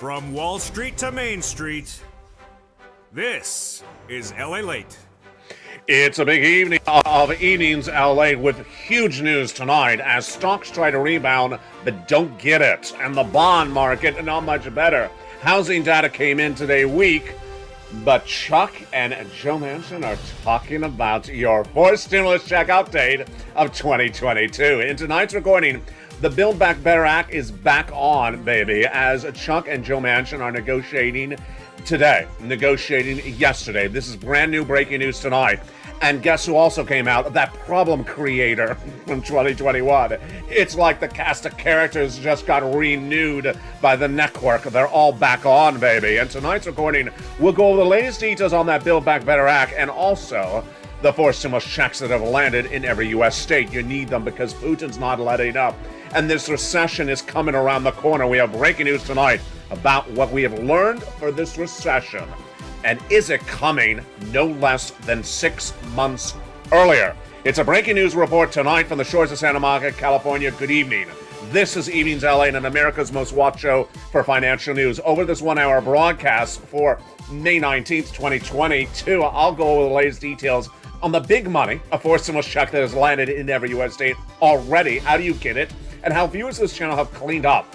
From Wall Street to Main Street, this is LALATE. It's a big evening of Evenings LA with huge news tonight as stocks try to rebound but don't get it. And the bond market, not much better. Housing data came in today weak, but Chuck and Joe Manchin are talking about your fourth stimulus check update of 2022. In tonight's recording, the Build Back Better Act is back on, baby, as Chuck and Joe Manchin are negotiating yesterday. This is brand new breaking news tonight. And guess who also came out? That problem creator from 2021. It's like the cast of characters just got renewed by the network. They're all back on, baby. And tonight's recording, we'll go over the latest details on that Build Back Better Act and also the four stimulus checks that have landed in every U.S. state. You need them because Putin's not letting up. And this recession is coming around the corner. We have breaking news tonight about what we have learned for this recession. And is it coming no less than 6 months earlier? It's a breaking news report tonight from the shores of Santa Monica, California. Good evening. This is Evenings LA and America's most watched show for financial news. Over this 1 hour broadcast for May 19th, 2022, I'll go over the latest details on the big money, a fourth stimulus check that has landed in every U.S. state already. How do you get it? And how viewers of this channel have cleaned up.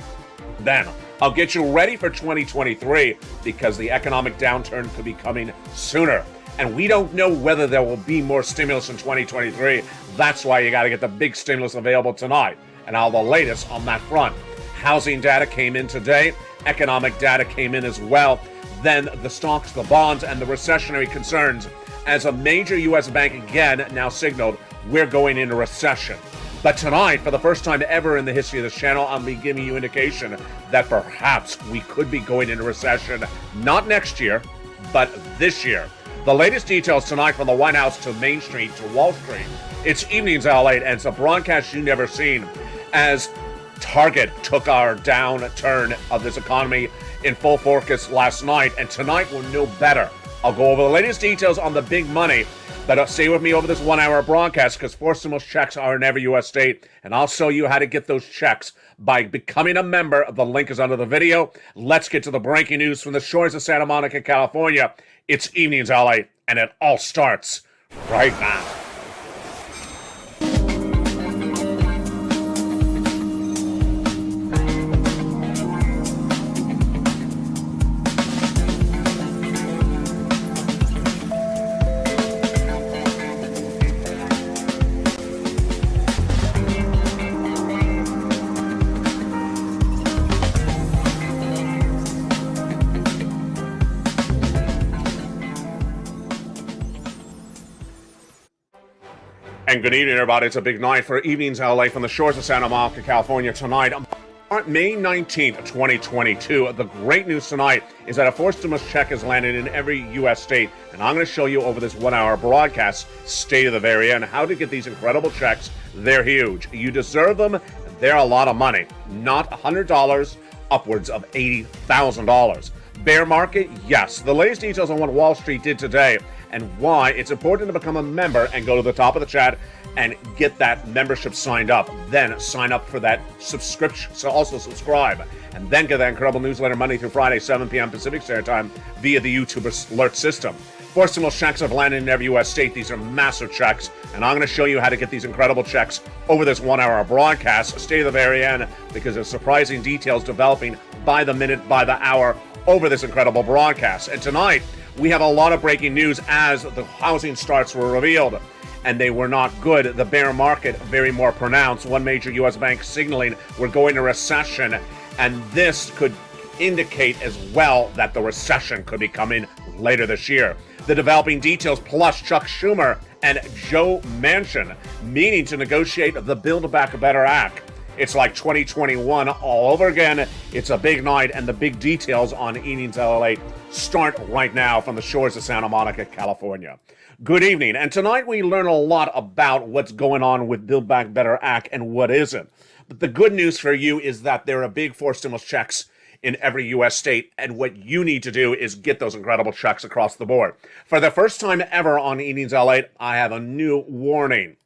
Then I'll get you ready for 2023 because the economic downturn could be coming sooner. And we don't know whether there will be more stimulus in 2023. That's why you got to get the big stimulus available tonight. And all the latest on that front. Housing data came in today. Economic data came in as well. Then the stocks, the bonds, and the recessionary concerns as a major U.S. bank again now signaled we're going into recession. But tonight, for the first time ever in the history of this channel, I'll be giving you indication that perhaps we could be going into recession, not next year, but this year. The latest details tonight from the White House to Main Street to Wall Street. It's Evenings LA, and it's a broadcast you've never seen as Target took our downturn of this economy in full focus last night, and tonight we'll know better. I'll go over the latest details on the big money, but stay with me over this 1 hour broadcast because four stimulus checks are in every U.S. state, and I'll show you how to get those checks by becoming a member. The link is under the video. Let's get to the breaking news from the shores of Santa Monica, California. It's Evenings LA, and it all starts right now. And good evening, everybody. It's a big night for Evenings LA from the shores of Santa Monica, California tonight. May 19th, 2022. The great news tonight is that a fourth stimulus check has landed in every U.S. state. And I'm going to show you over this 1 hour broadcast, state of the very end, how to get these incredible checks. They're huge. You deserve them. They're a lot of money. Not $100, upwards of $80,000. Bear market? Yes. The latest details on what Wall Street did today and why it's important to become a member and go to the top of the chat and get that membership signed up. Then sign up for that subscription. So also subscribe and then get that incredible newsletter Monday through Friday, 7 p.m. Pacific Standard Time via the YouTube alert system. Four stimulus checks have landed in every U.S. state. These are massive checks, and I'm going to show you how to get these incredible checks over this 1 hour broadcast. Stay to the very end because there's surprising details developing by the minute, by the hour over this incredible broadcast. And tonight, we have a lot of breaking news as the housing starts were revealed, and they were not good. The bear market very more pronounced. One major U.S. bank signaling we're going to recession, and this could indicate as well that the recession could be coming later this year. The developing details plus Chuck Schumer and Joe Manchin meeting to negotiate the Build Back Better Act. It's like 2021 all over again. It's a big night, and the big details on Evenings LA start right now from the shores of Santa Monica, California. Good evening, and tonight we learn a lot about what's going on with Build Back Better Act and what isn't. But the good news for you is that there are big four stimulus checks in every U.S. state, and what you need to do is get those incredible checks across the board. For the first time ever on Evenings LA, I have a new warning.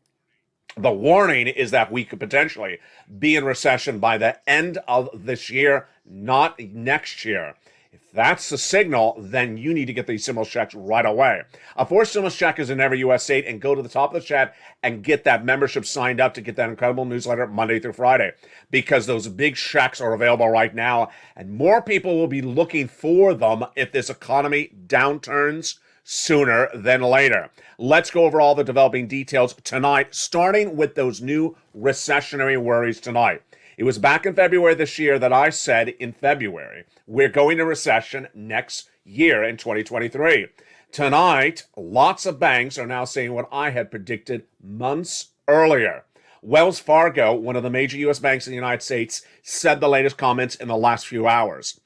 The warning is that we could potentially be in recession by the end of this year, not next year. If that's the signal, then you need to get these stimulus checks right away. A forced stimulus check is in every U.S. state, and go to the top of the chat and get that membership signed up to get that incredible newsletter Monday through Friday, because those big checks are available right now, and more people will be looking for them if this economy downturns sooner than later. Let's go over all the developing details tonight, starting with those new recessionary worries tonight. It was back in February this year that I said in February, we're going to recession next year in 2023. Tonight, lots of banks are now saying what I had predicted months earlier. Wells Fargo, one of the major U.S. banks in the United States, said the latest comments in the last few hours.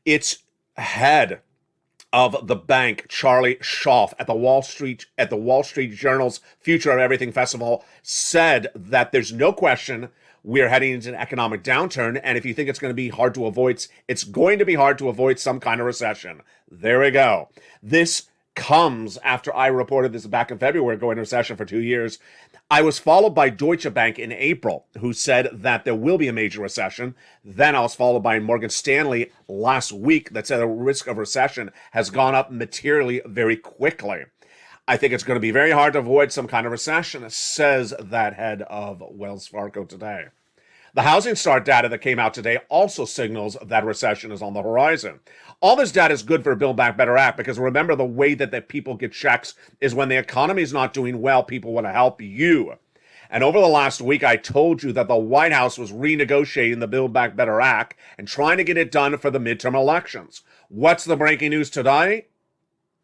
Its head of the bank, Charlie Schaaf, at the Wall Street Journal's Future of Everything Festival, said that there's no question we're heading into an economic downturn, and if you think it's going to be hard to avoid, it's going to be hard to avoid some kind of recession. There we go. This comes after I reported this back in February, going into recession for 2 years. I was followed by Deutsche Bank in April, who said that there will be a major recession. Then I was followed by Morgan Stanley last week that said the risk of recession has gone up materially very quickly. I think it's going to be very hard to avoid some kind of recession, says that head of Wells Fargo today. The housing start data that came out today also signals that recession is on the horizon. All this data is good for Build Back Better Act, because remember, the way that people get checks is when the economy is not doing well, people want to help you. And over the last week, I told you that the White House was renegotiating the Build Back Better Act and trying to get it done for the midterm elections. What's the breaking news today?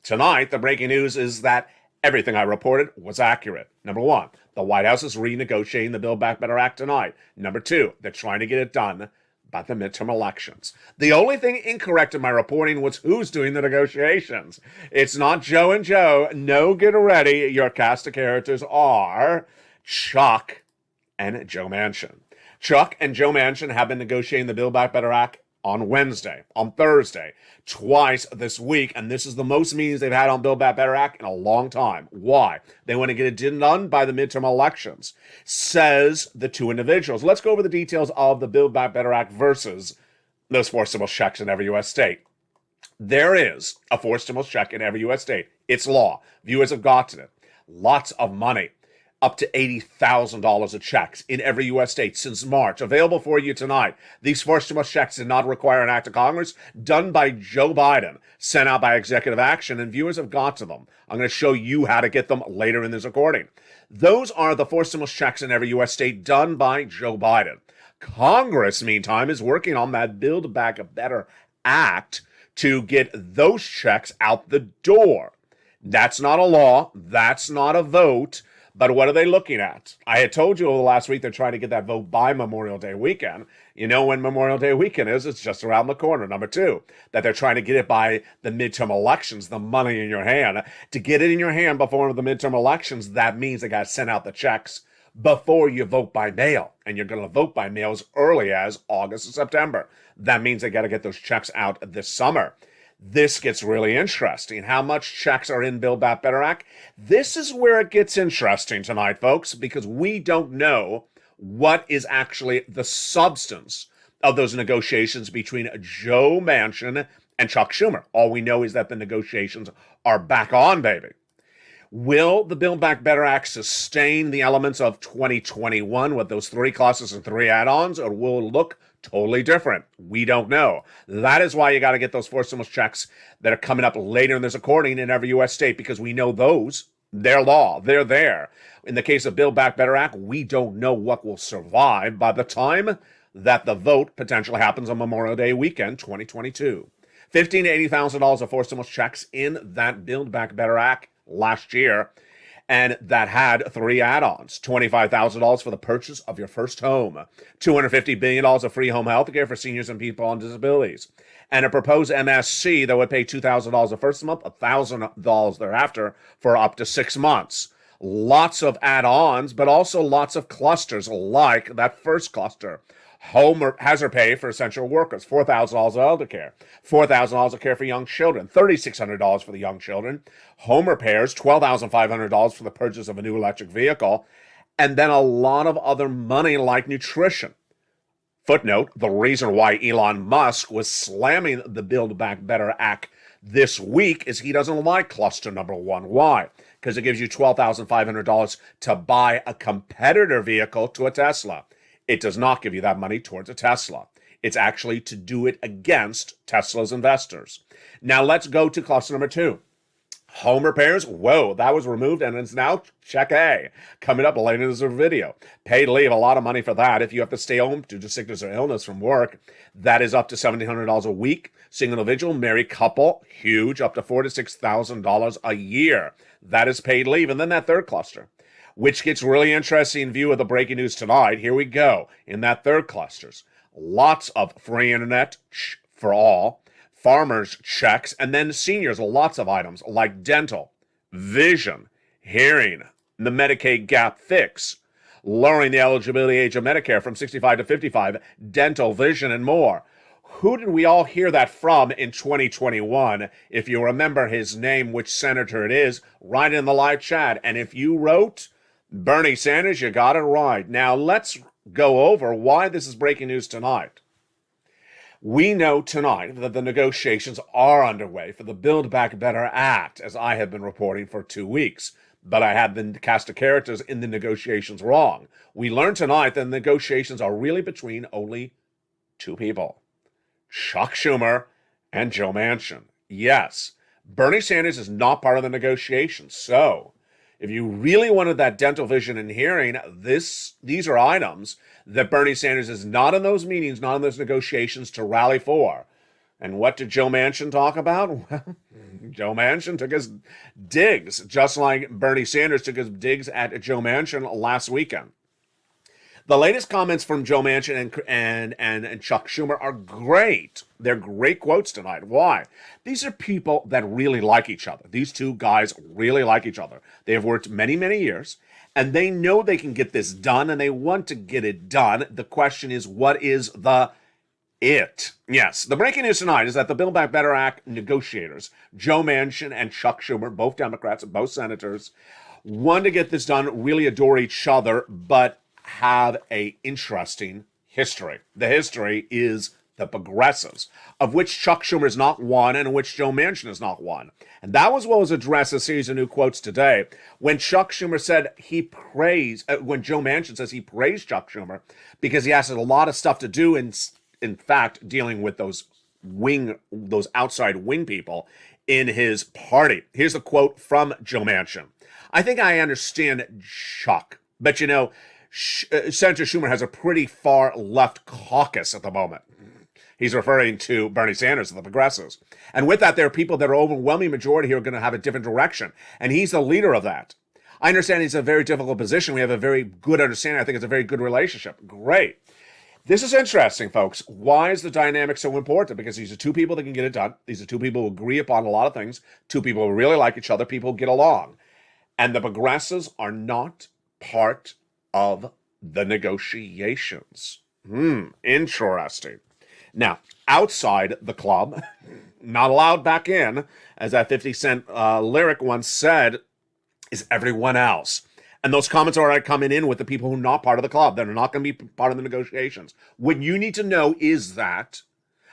Tonight, the breaking news is that everything I reported was accurate. Number one, the White House is renegotiating the Build Back Better Act tonight. Number two, they're trying to get it done by the midterm elections. The only thing incorrect in my reporting was who's doing the negotiations. It's not Joe and Joe. No, get ready. Your cast of characters are Chuck and Joe Manchin. Chuck and Joe Manchin have been negotiating the Build Back Better Act on Wednesday, on Thursday, twice this week, and this is the most meetings they've had on Build Back Better Act in a long time. Why? They want to get it done by the midterm elections, says the two individuals. Let's go over the details of the Build Back Better Act versus those forced stimulus checks in every U.S. state. There is a forced stimulus check in every U.S. state. It's law. Viewers have gotten it. Lots of money. Up to $80,000 of checks in every U.S. state since March. Available for you tonight. These forced stimulus checks did not require an act of Congress, done by Joe Biden, sent out by executive action, and viewers have got to them. I'm going to show you how to get them later in this recording. Those are the forced stimulus checks in every U.S. state done by Joe Biden. Congress, meantime, is working on that Build Back Better Act to get those checks out the door. That's not a law. That's not a vote. But what are they looking at? I had told you over the last week they're trying to get that vote by Memorial Day weekend. You know when Memorial Day weekend is? It's just around the corner. Number two, that they're trying to get it by the midterm elections, the money in your hand. To get it in your hand before the midterm elections, that means they got to send out the checks before you vote by mail. And you're going to vote by mail as early as August or September. That means they got to get those checks out this summer. This gets really interesting. How much checks are in Build Back Better Act? This is where it gets interesting tonight, folks, because we don't know what is actually the substance of those negotiations between Joe Manchin and Chuck Schumer. All we know is that the negotiations are back on, baby. Will the Build Back Better Act sustain the elements of 2021 with those 3 clauses and 3 add-ons, or will it look totally different? We don't know. That is why you got to get those forced stimulus checks that are coming up later in this recording in every U.S. state, because we know those, they're law. They're there. In the case of Build Back Better Act, we don't know what will survive by the time that the vote potentially happens on Memorial Day weekend, 2022. $15,000 to $80,000 of forced stimulus checks in that Build Back Better Act last year, and that had 3 add-ons. $25,000 for the purchase of your first home, $250 billion of free home health care for seniors and people on disabilities, and a proposed MSC that would pay $2,000 the first month, $1,000 thereafter for up to 6 months. Lots of add-ons, but also lots of clusters like that first cluster. Home hazard pay for essential workers, $4,000 of elder care, $4,000 of care for young children, $3,600 for the young children. Home repairs, $12,500 for the purchase of a new electric vehicle. and then a lot of other money like nutrition. Footnote, the reason why Elon Musk was slamming the Build Back Better Act this week is he doesn't like cluster number one. Why? Because it gives you $12,500 to buy a competitor vehicle to a Tesla. It does not give you that money towards a Tesla. It's actually to do it against Tesla's investors. Now let's go to cluster number two. Home repairs, whoa, that was removed and it's now check A. Coming up later in this video. Paid leave, a lot of money for that. If you have to stay home due to sickness or illness from work, that is up to $1,700 a week. Single individual, married couple, huge, up to $4,000 to $6,000 a year. That is paid leave. And then that third cluster, which gets really interesting in view of the breaking news tonight. Here we go. In that third clusters, lots of free internet for all. Farmers checks, and then seniors, lots of items like dental, vision, hearing, the Medicaid gap fix, lowering the eligibility age of Medicare from 65 to 55, dental, vision, and more. Who did we all hear that from in 2021? If you remember his name, which senator it is, write in the live chat. And if you wrote Bernie Sanders, you got it right. Now let's go over why this is breaking news tonight. We know tonight that the negotiations are underway for the Build Back Better Act, as I have been reporting for 2 weeks. But I had the cast of characters in the negotiations wrong. We learned tonight that the negotiations are really between only two people, Chuck Schumer and Joe Manchin. Yes, Bernie Sanders is not part of the negotiations. So if you really wanted that dental, vision, and hearing, these are items that Bernie Sanders is not in those meetings, not in those negotiations to rally for. And what did Joe Manchin talk about? Well, Joe Manchin took his digs, just like Bernie Sanders took his digs at Joe Manchin last weekend. The latest comments from Joe Manchin and Chuck Schumer are great. They're great quotes tonight. Why? These are people that really like each other. These two guys really like each other. They have worked many, many years, and they know they can get this done, and they want to get it done. The question is, what is the it? Yes, the breaking news tonight is that the Build Back Better Act negotiators, Joe Manchin and Chuck Schumer, both Democrats and both senators, want to get this done, really adore each other, but have a interesting history. The history is the progressives, of which Chuck Schumer is not one and in which Joe Manchin is not one. And that was what was addressed in a series of new quotes today. When Chuck Schumer said when Joe Manchin says he praised Chuck Schumer because he has a lot of stuff to do in fact, dealing with those outside wing people in his party. Here's a quote from Joe Manchin. I think I understand Chuck, but Senator Schumer has a pretty far left caucus at the moment. He's referring to Bernie Sanders and the progressives. And with that, there are people that are overwhelming majority who are going to have a different direction. And he's the leader of that. I understand he's in a very difficult position. We have a very good understanding. I think it's a very good relationship. Great. This is interesting, folks. Why is the dynamic so important? Because these are two people that can get it done. These are two people who agree upon a lot of things. Two people who really like each other. People who get along. And the progressives are not part of the negotiations. Interesting. Now, outside the club, not allowed back in, as that 50 Cent lyric once said, is everyone else. And those comments are coming in with the people who are not part of the club, that are not going to be part of the negotiations. What you need to know is that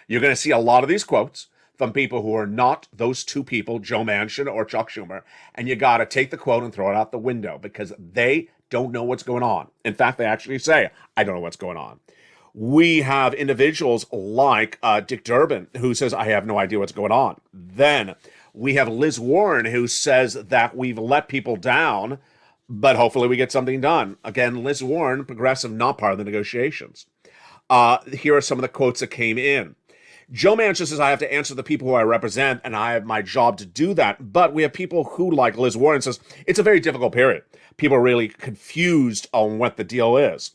you're going to see a lot of these quotes from people who are not those two people, Joe Manchin or Chuck Schumer, and you got to take the quote and throw it out the window because they don't know what's going on. In fact, they actually say, I don't know what's going on. We have individuals like Dick Durbin, who says, I have no idea what's going on. Then we have Liz Warren, who says that we've let people down, but hopefully we get something done. Again, Liz Warren, progressive, not part of the negotiations. Here are some of the quotes that came in. Joe Manchin says, I have to answer the people who I represent, and I have my job to do that. But we have people who, like Liz Warren, says, it's a very difficult period. People are really confused on what the deal is.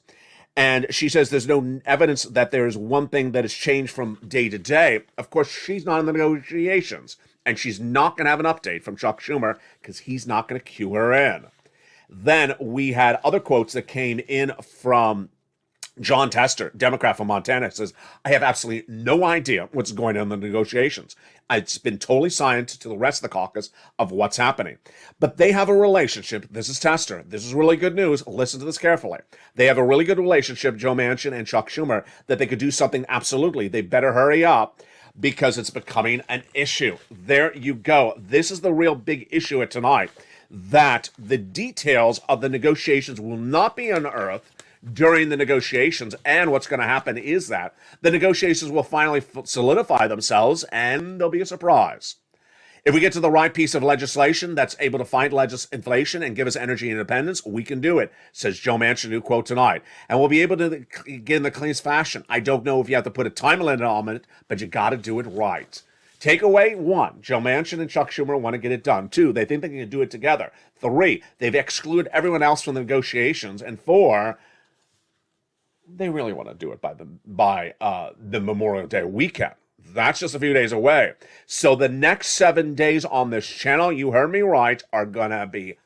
And she says there's no evidence that there's one thing that has changed from day to day. Of course, she's not in the negotiations, and she's not going to have an update from Chuck Schumer because he's not going to cue her in. Then we had other quotes that came in from John Tester, Democrat from Montana, says, I have absolutely no idea what's going on in the negotiations. It's been totally silent to the rest of the caucus of what's happening. But they have a relationship. This is Tester. This is really good news. Listen to this carefully. They have a really good relationship, Joe Manchin and Chuck Schumer, that they could do something absolutely. They better hurry up because it's becoming an issue. There you go. This is the real big issue at tonight, that the details of the negotiations will not be unearthed during the negotiations, and what's going to happen is that the negotiations will finally solidify themselves, and there'll be a surprise. If we get to the right piece of legislation that's able to fight inflation and give us energy independence, we can do it, says Joe Manchin, new quote tonight. And we'll be able to get in the cleanest fashion. I don't know if you have to put a time limit on it, but you got to do it right. Takeaway 1, Joe Manchin and Chuck Schumer want to get it done. 2, they think they can do it together. 3, they've excluded everyone else from the negotiations. And 4, they really want to do it by the Memorial Day weekend. That's just a few days away. So the next 7 days on this channel, you heard me right, are going to be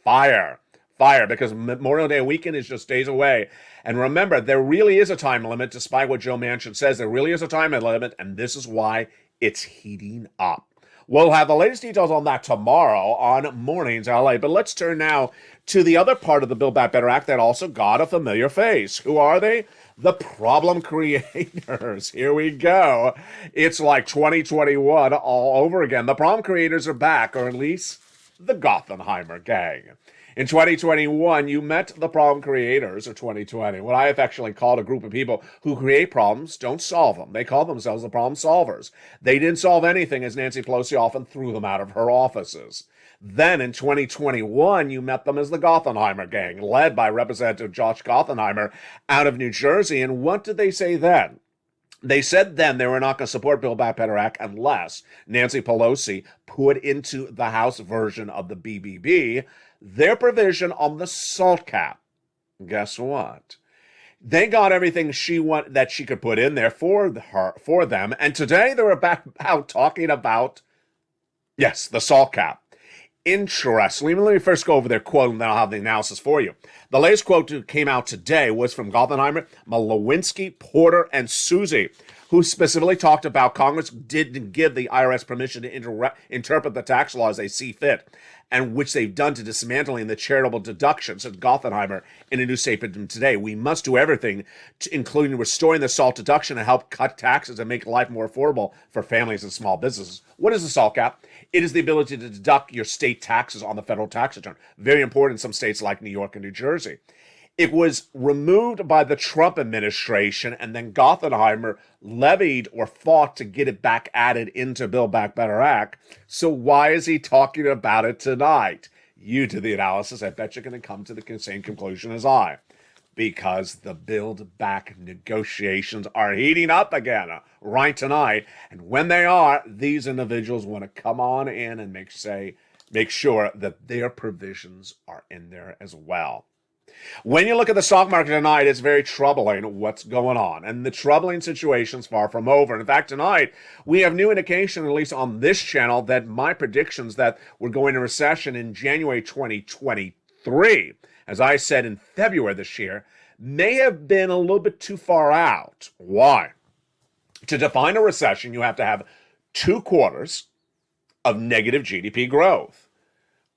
fire. Fire, because Memorial Day weekend is just days away. And remember, there really is a time limit, despite what Joe Manchin says. There really is a time limit, and this is why it's heating up. We'll have the latest details on that tomorrow on Mornings LA. But let's turn now to the other part of the Build Back Better Act that also got a familiar face. Who are they? The problem creators. Here we go. It's like 2021 all over again. The problem creators are back, or at least the Gothenheimer gang. In 2021, you met the problem creators, or 2020, what I affectionately called a group of people who create problems, don't solve them. They call themselves the problem solvers. They didn't solve anything, as Nancy Pelosi often threw them out of her offices. Then in 2021, you met them as the Gothenheimer gang, led by Representative Josh Gothenheimer out of New Jersey. And what did they say then? They said then they were not going to support Build Back Better Act unless Nancy Pelosi put into the House version of the BBB their provision on the SALT cap. Guess what? They got everything that she could put in there for them, and today they were back out talking about, yes, the SALT cap. Interesting. Let me first go over their quote, and then I'll have the analysis for you. The latest quote that came out today was from Gothenheimer, Lewinsky, Porter, and Ssdi, who specifically talked about Congress didn't give the IRS permission to interpret the tax law as they see fit, and which they've done to dismantling the charitable deductions, said Gothenheimer in a new statement today. We must do everything, including restoring the SALT deduction to help cut taxes and make life more affordable for families and small businesses. What is the SALT cap? It is the ability to deduct your state taxes on the federal tax return. Very important in some states like New York and New Jersey. It was removed by the Trump administration, and then Gothenheimer levied or fought to get it back added into Build Back Better Act. So why is he talking about it tonight? You do the analysis. I bet you're going to come to the same conclusion as I. Because the Build Back negotiations are heating up again right tonight. And when they are, these individuals want to come on in and make sure that their provisions are in there as well. When you look at the stock market tonight, it's very troubling what's going on. And the troubling situation's far from over. In fact, tonight, we have new indication, at least on this channel, that my predictions that we're going into recession in January 2023, as I said in February this year, may have been a little bit too far out. Why? To define a recession, you have to have 2 quarters of negative GDP growth.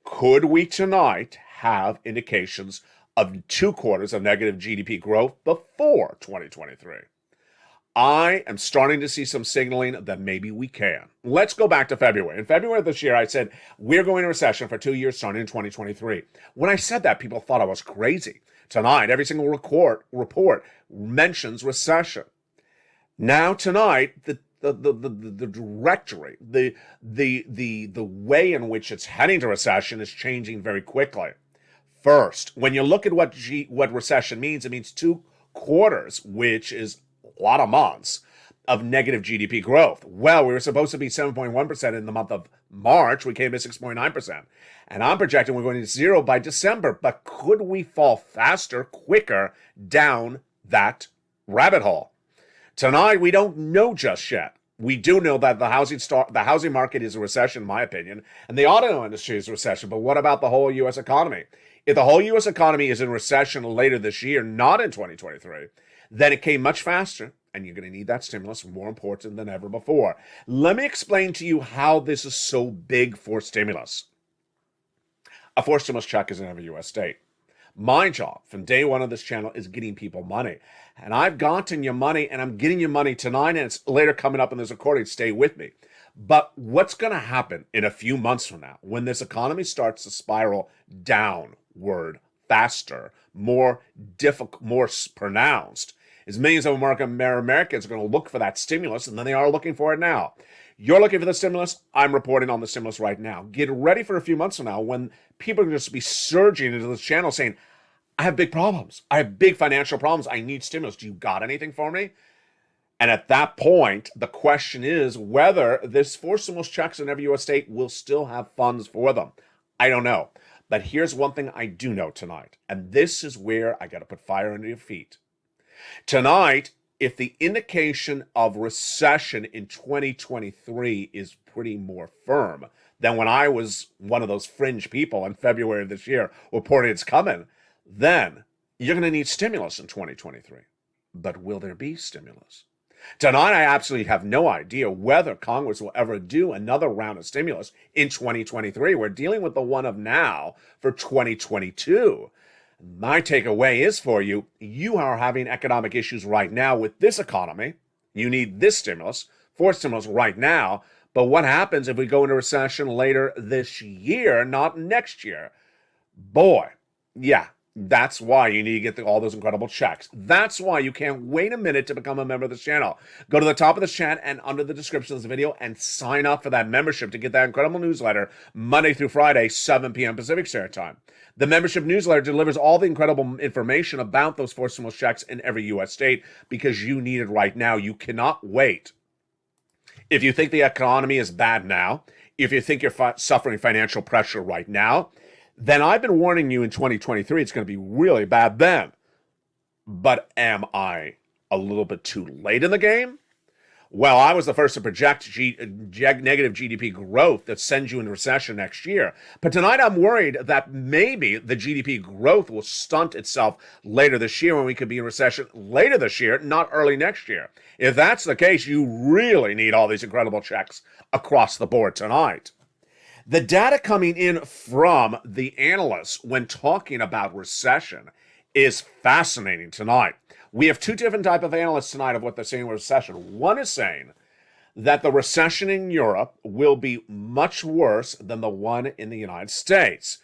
Could we tonight have indications of 2 quarters of negative GDP growth before 2023? I am starting to see some signaling that maybe we can. Let's go back to February. In February of this year, I said, we're going into recession for 2 years starting in 2023. When I said that, people thought I was crazy. Tonight, every single report mentions recession. Now tonight, the directory, the way in which it's heading to recession is changing very quickly. First, when you look at what recession means, it means 2 quarters, which is a lot of months of negative GDP growth. Well, we were supposed to be 7.1% in the month of March. We came in 6.9%. And I'm projecting we're going to 0 by December. But could we fall faster, quicker down that rabbit hole? Tonight, we don't know just yet. We do know that the housing market is a recession, in my opinion, and the auto industry is a recession. But what about the whole U.S. economy? If the whole U.S. economy is in recession later this year, not in 2023, Then it came much faster, and you're going to need that stimulus more important than ever before. Let me explain to you how this is so big for stimulus. A forced stimulus check is in every U.S. state. My job from day one of this channel is getting people money. And I've gotten you money, and I'm getting you money tonight, and it's later coming up in this recording. Stay with me. But what's going to happen in a few months from now when this economy starts to spiral downward faster, more difficult, more pronounced, is millions of Americans are going to look for that stimulus, and then they are looking for it now. You're looking for the stimulus. I'm reporting on the stimulus right now. Get ready for a few months from now when people are going to just be surging into this channel saying, I have big problems. I have big financial problems. I need stimulus. Do you got anything for me? And at that point, the question is whether this forced stimulus checks in every U.S. state will still have funds for them. I don't know. But here's one thing I do know tonight. And this is where I got to put fire under your feet. Tonight, if the indication of recession in 2023 is pretty more firm than when I was one of those fringe people in February of this year reporting it's coming, then you're going to need stimulus in 2023. But will there be stimulus? Tonight, I absolutely have no idea whether Congress will ever do another round of stimulus in 2023. We're dealing with the one of now for 2022. My takeaway is for you, you are having economic issues right now with this economy. You need this stimulus, forced stimulus right now. But what happens if we go into recession later this year, not next year? Boy, yeah. That's why you need to get all those incredible checks. That's why you can't wait a minute to become a member of this channel. Go to the top of this chat and under the description of this video and sign up for that membership to get that incredible newsletter Monday through Friday, 7 p.m. Pacific Standard Time. The membership newsletter delivers all the incredible information about those forced stimulus checks in every U.S. state because you need it right now. You cannot wait. If you think the economy is bad now, if you think you're suffering financial pressure right now, then I've been warning you in 2023 it's going to be really bad then. But am I a little bit too late in the game? Well, I was the first to project negative GDP growth that sends you into recession next year. But tonight I'm worried that maybe the GDP growth will stunt itself later this year when we could be in recession later this year, not early next year. If that's the case, you really need all these incredible checks across the board tonight. The data coming in from the analysts when talking about recession is fascinating tonight. We have two different types of analysts tonight of what they're saying with recession. One is saying that the recession in Europe will be much worse than the one in the United States.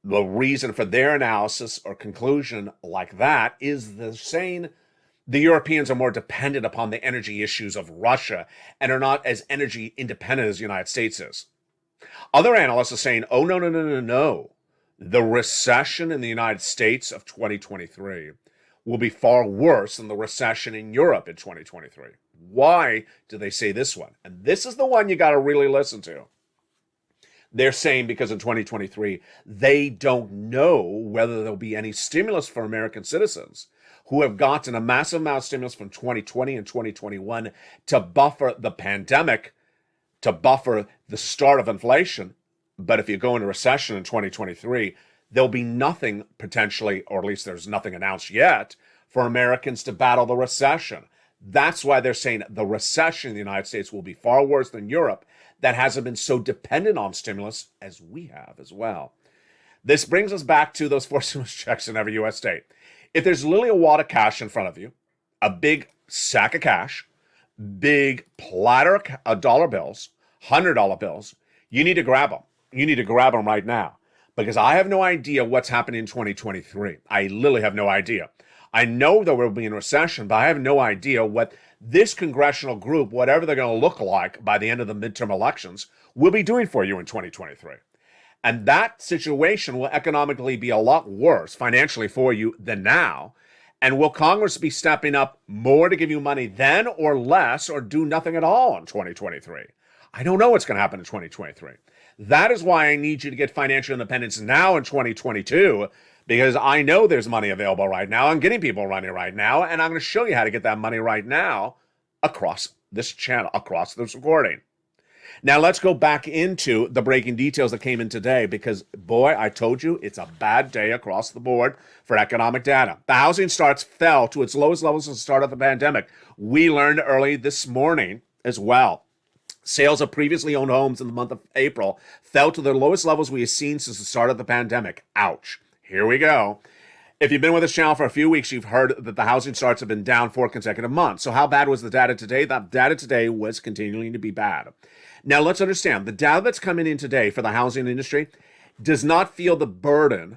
The reason for their analysis or conclusion like that is they're saying the Europeans are more dependent upon the energy issues of Russia and are not as energy independent as the United States is. Other analysts are saying, oh, no. The recession in the United States of 2023 will be far worse than the recession in Europe in 2023. Why do they say this one? And this is the one you got to really listen to. They're saying because in 2023, they don't know whether there'll be any stimulus for American citizens who have gotten a massive amount of stimulus from 2020 and 2021 to buffer the pandemic, to buffer the start of inflation. But if you go into recession in 2023, there'll be nothing potentially, or at least there's nothing announced yet, for Americans to battle the recession. That's why they're saying the recession in the United States will be far worse than Europe that hasn't been so dependent on stimulus as we have as well. This brings us back to those forced stimulus checks in every U.S. state. If there's literally a wad of cash in front of you, a big sack of cash, big platter of dollar bills, $100 bills, you need to grab them. You need to grab them right now because I have no idea what's happening in 2023. I literally have no idea. I know that we'll be in recession, but I have no idea what this congressional group, whatever they're going to look like by the end of the midterm elections, will be doing for you in 2023. And that situation will economically be a lot worse financially for you than now. And will Congress be stepping up more to give you money then or less or do nothing at all in 2023? I don't know what's going to happen in 2023. That is why I need you to get financial independence now in 2022, because I know there's money available right now. I'm getting people money right now, and I'm going to show you how to get that money right now across this channel, across this recording. Now let's go back into the breaking details that came in today because, boy, I told you it's a bad day across the board for economic data. The housing starts fell to its lowest levels since the start of the pandemic. We learned early this morning as well. Sales of previously owned homes in the month of April fell to the lowest levels we have seen since the start of the pandemic. Ouch. Here we go. If you've been with this channel for a few weeks, you've heard that the housing starts have been down 4 consecutive months. So how bad was the data today? The data today was continuing to be bad. Now let's understand, the data that's coming in today for the housing industry does not feel the burden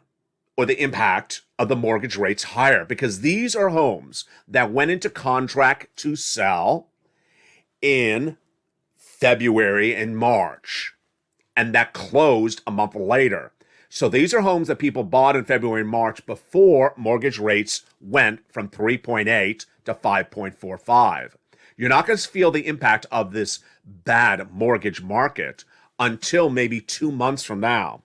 or the impact of the mortgage rates higher because these are homes that went into contract to sell in February and March, and that closed a month later. So these are homes that people bought in February and March before mortgage rates went from 3.8 to 5.45. You're not going to feel the impact of this bad mortgage market until maybe 2 months from now.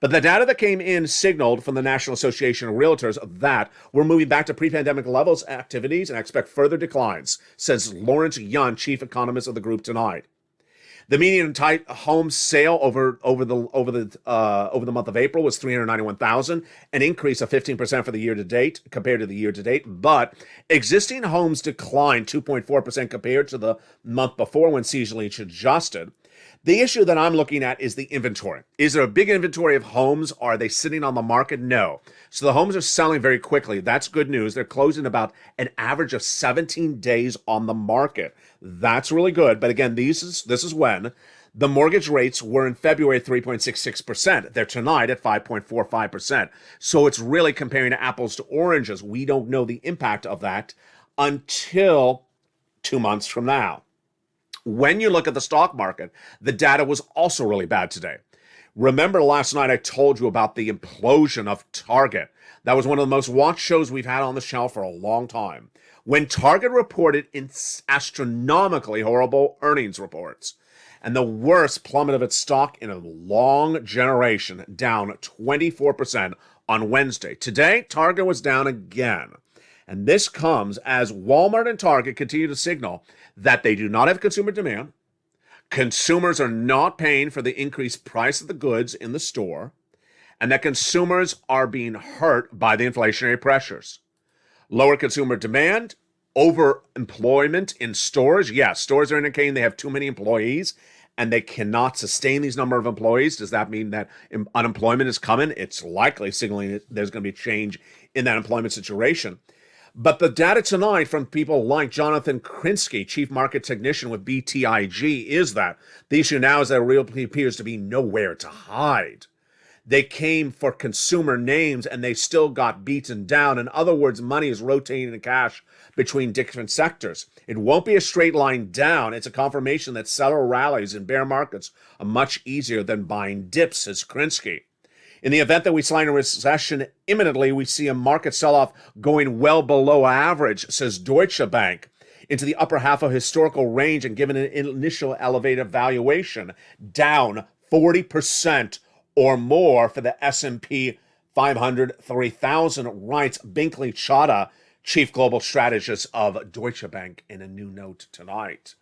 But the data that came in signaled from the National Association of Realtors that we're moving back to pre-pandemic levels activities and I expect further declines, says Lawrence Yun, chief economist of the group tonight. The median home sale over the month of April was 391,000, an increase of 15% for the year to date compared to the year to date. But existing homes declined 2.4% compared to the month before when seasonally adjusted. The issue that I'm looking at is the inventory. Is there a big inventory of homes? Are they sitting on the market? No. So the homes are selling very quickly. That's good news. They're closing about an average of 17 days on the market. That's really good. But again, this is when the mortgage rates were in February 3.66%. They're tonight at 5.45%. So it's really comparing apples to oranges. We don't know the impact of that until 2 months from now. When you look at the stock market, the data was also really bad today. Remember last night I told you about the implosion of Target. That was one of the most watched shows we've had on the channel for a long time. When Target reported in astronomically horrible earnings reports, and the worst plummet of its stock in a long generation, down 24% on Wednesday. Today, Target was down again. And this comes as Walmart and Target continue to signal that they do not have consumer demand. Consumers are not paying for the increased price of the goods in the store, and that consumers are being hurt by the inflationary pressures. Lower consumer demand, overemployment in stores. Yes, stores are indicating they have too many employees and they cannot sustain these number of employees. Does that mean that unemployment is coming? It's likely signaling that there's going to be a change in that employment situation. But the data tonight from people like Jonathan Krinsky, chief market technician with BTIG, is that the issue now is that realty appears to be nowhere to hide. They came for consumer names and they still got beaten down. In other words, money is rotating in cash between different sectors. It won't be a straight line down. It's a confirmation that seller rallies in bear markets are much easier than buying dips, says Krinsky. In the event that we slide into recession imminently, we see a market sell-off going well below average, says Deutsche Bank, into the upper half of historical range and given an initial elevated valuation, down 40% or more for the S&P 500 3000, writes Binkley Chadha, chief global strategist of Deutsche Bank, in a new note tonight.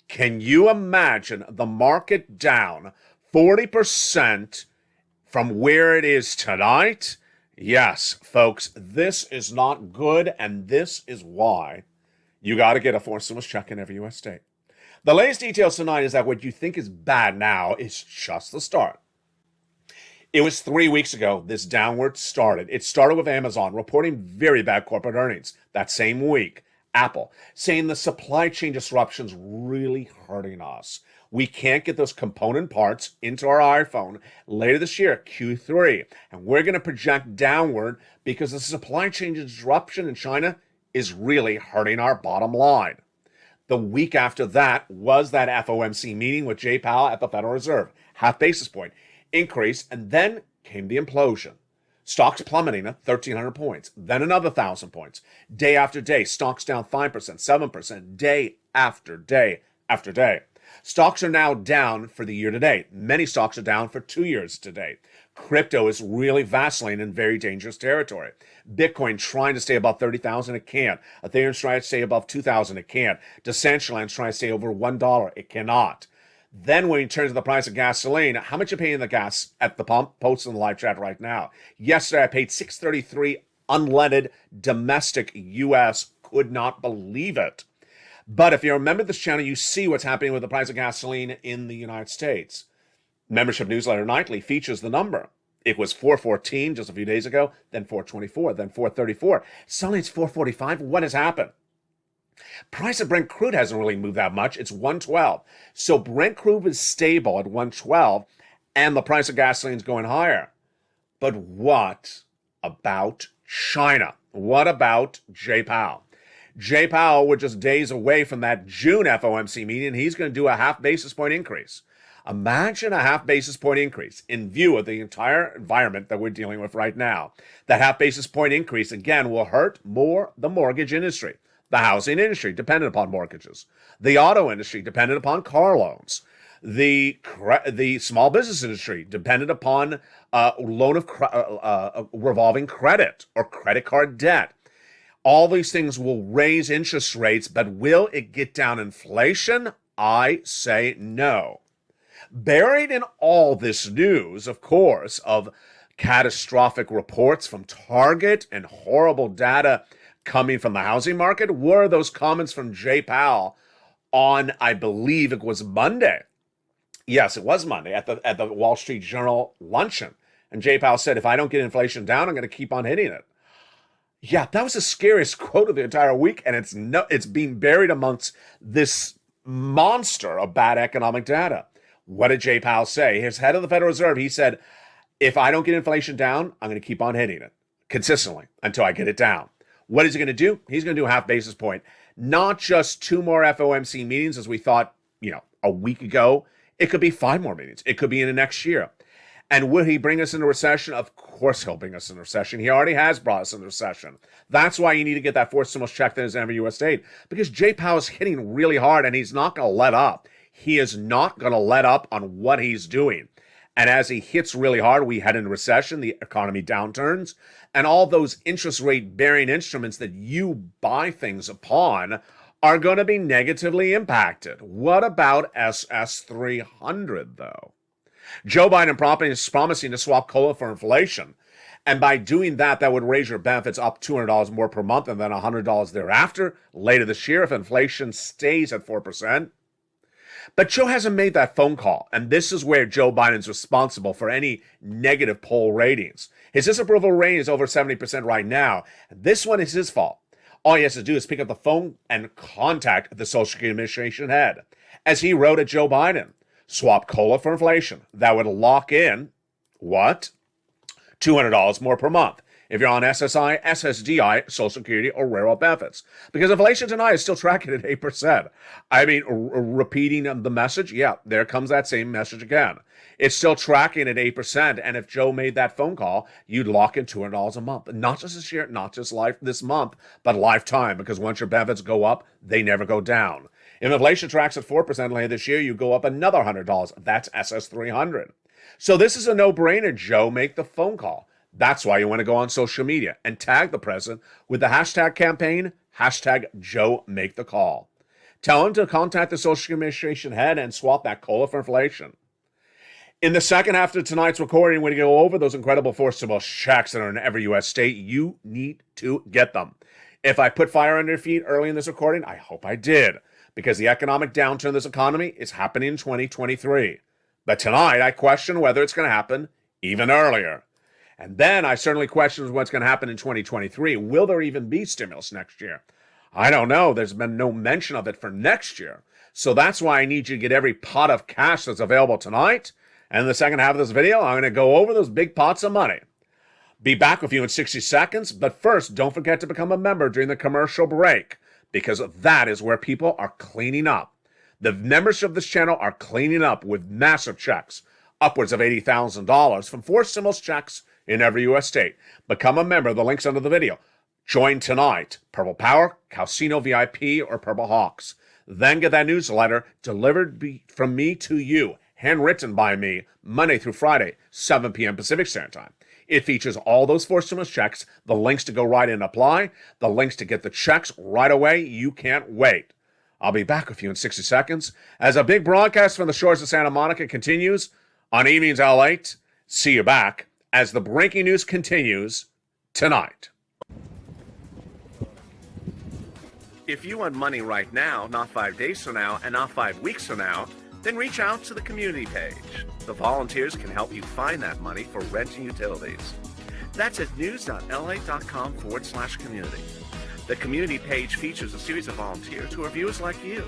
Can you imagine the market down 40% from where it is tonight? Yes, folks, this is not good, and this is why you got to get a forced stimulus check in every U.S. state. The latest details tonight is that what you think is bad now is just the start. It was 3 weeks ago this downward started. It started with Amazon reporting very bad corporate earnings that same week. Apple saying the supply chain disruptions really hurting us. We can't get those component parts into our iPhone later this year, Q3. And we're going to project downward because the supply chain disruption in China is really hurting our bottom line. The week after that was that FOMC meeting with Jay Powell at the Federal Reserve. Half basis point increase, and then came the implosion. Stocks plummeting at 1,300 points, then another 1,000 points. Day after day, stocks down 5%, 7%, day after day after day. Stocks are now down for the year to date. Many stocks are down for 2 years to date. Crypto is really vacillating in very dangerous territory. Bitcoin trying to stay above 30,000, it can't. Ethereum trying to stay above 2,000, it can't. Decentraland trying to stay over $1, it cannot. Then when you turn to the price of gasoline, how much you paying the gas at the pump? Post in the live chat right now. Yesterday I paid $6.33 unleaded domestic US. Could not believe it. But if you remember this channel, you see what's happening with the price of gasoline in the United States. Membership Newsletter Nightly features the number. It was 414 just a few days ago, then 424, then 434. Suddenly it's 445. What has happened? Price of Brent crude hasn't really moved that much. It's 112. So Brent crude is stable at 112, and the price of gasoline is going higher. But what about China? What about Jay Powell? Jay Powell, we're just days away from that June FOMC meeting, and he's going to do a half basis point increase. Imagine a half basis point increase in view of the entire environment that we're dealing with right now. That half basis point increase, again, will hurt more the mortgage industry, the housing industry, dependent upon mortgages, the auto industry, dependent upon car loans, the small business industry, dependent upon revolving credit or credit card debt. All these things will raise interest rates, but will it get down inflation? I say no. Buried in all this news, of course, of catastrophic reports from Target and horrible data coming from the housing market, were those comments from Jay Powell on, I believe it was Monday. Yes, it was Monday at the Wall Street Journal luncheon. And Jay Powell said, if I don't get inflation down, I'm going to keep on hitting it. Yeah, that was the scariest quote of the entire week, and it's being buried amongst this monster of bad economic data. What did Jay Powell say? His head of the Federal Reserve, he said, if I don't get inflation down, I'm going to keep on hitting it consistently until I get it down. What is he going to do? He's going to do a half basis point. Not just 2 more FOMC meetings as we thought, a week ago. It could be 5 more meetings. It could be in the next year. And will he bring us into recession? Of course he'll bring us into recession. He already has brought us into recession. That's why you need to get that fourth stimulus check that is every U.S. state. Because Jay Powell is hitting really hard, and he's not going to let up. He is not going to let up on what he's doing. And as he hits really hard, we head into recession, the economy downturns, and all those interest rate bearing instruments that you buy things upon are going to be negatively impacted. What about SS300, though? Joe Biden is promising to swap COLA for inflation. And by doing that, that would raise your benefits up $200 more per month and then $100 thereafter later this year if inflation stays at 4%. But Joe hasn't made that phone call, and this is where Joe Biden's responsible for any negative poll ratings. His disapproval rating is over 70% right now, and this one is his fault. All he has to do is pick up the phone and contact the Social Security Administration head. As he wrote at Joe Biden, swap COLA for inflation. That would lock in, what? $200 more per month if you're on SSI, SSDI, Social Security, or railroad benefits. Because inflation tonight is still tracking at 8%. I mean, repeating the message, yeah, there comes that same message again. It's still tracking at 8%, and if Joe made that phone call, you'd lock in $200 a month. Not just this year, not just this month, but lifetime, because once your benefits go up, they never go down. If inflation tracks at 4% later this year, you go up another $100. That's SS300. So this is a no-brainer, Joe. Make the phone call. That's why you want to go on social media and tag the president with the hashtag campaign, hashtag Joe Make the Call. Tell him to contact the Social Security Administration head and swap that COLA for inflation. In the second half of tonight's recording, we're going to go over those incredible forcible checks that are in every U.S. state. You need to get them. If I put fire under your feet early in this recording, I hope I did, because the economic downturn in this economy is happening in 2023. But tonight, I question whether it's going to happen even earlier. And then I certainly question what's going to happen in 2023. Will there even be stimulus next year? I don't know. There's been no mention of it for next year. So that's why I need you to get every pot of cash that's available tonight. And in the second half of this video, I'm going to go over those big pots of money. Be back with you in 60 seconds. But first, don't forget to become a member during the commercial break, because that is where people are cleaning up. The members of this channel are cleaning up with massive checks, upwards of $80,000 from 4 stimulus checks in every U.S. state. Become a member. The link's under the video. Join tonight. Purple Power, Calcino VIP, or Purple Hawks. Then get that newsletter delivered from me to you, handwritten by me, Monday through Friday, 7 p.m. Pacific Standard Time. It features all those 4 stimulus checks, the links to go right in and apply, the links to get the checks right away. You can't wait. I'll be back with you in 60 seconds as a big broadcast from the shores of Santa Monica continues on Evenings LALATE. See you back as the breaking news continues tonight. If you want money right now, not 5 days from now, and not 5 weeks from now, then reach out to the community page. The volunteers can help you find that money for rent and utilities. That's at news.la.com/community. The community page features a series of volunteers who are viewers like you.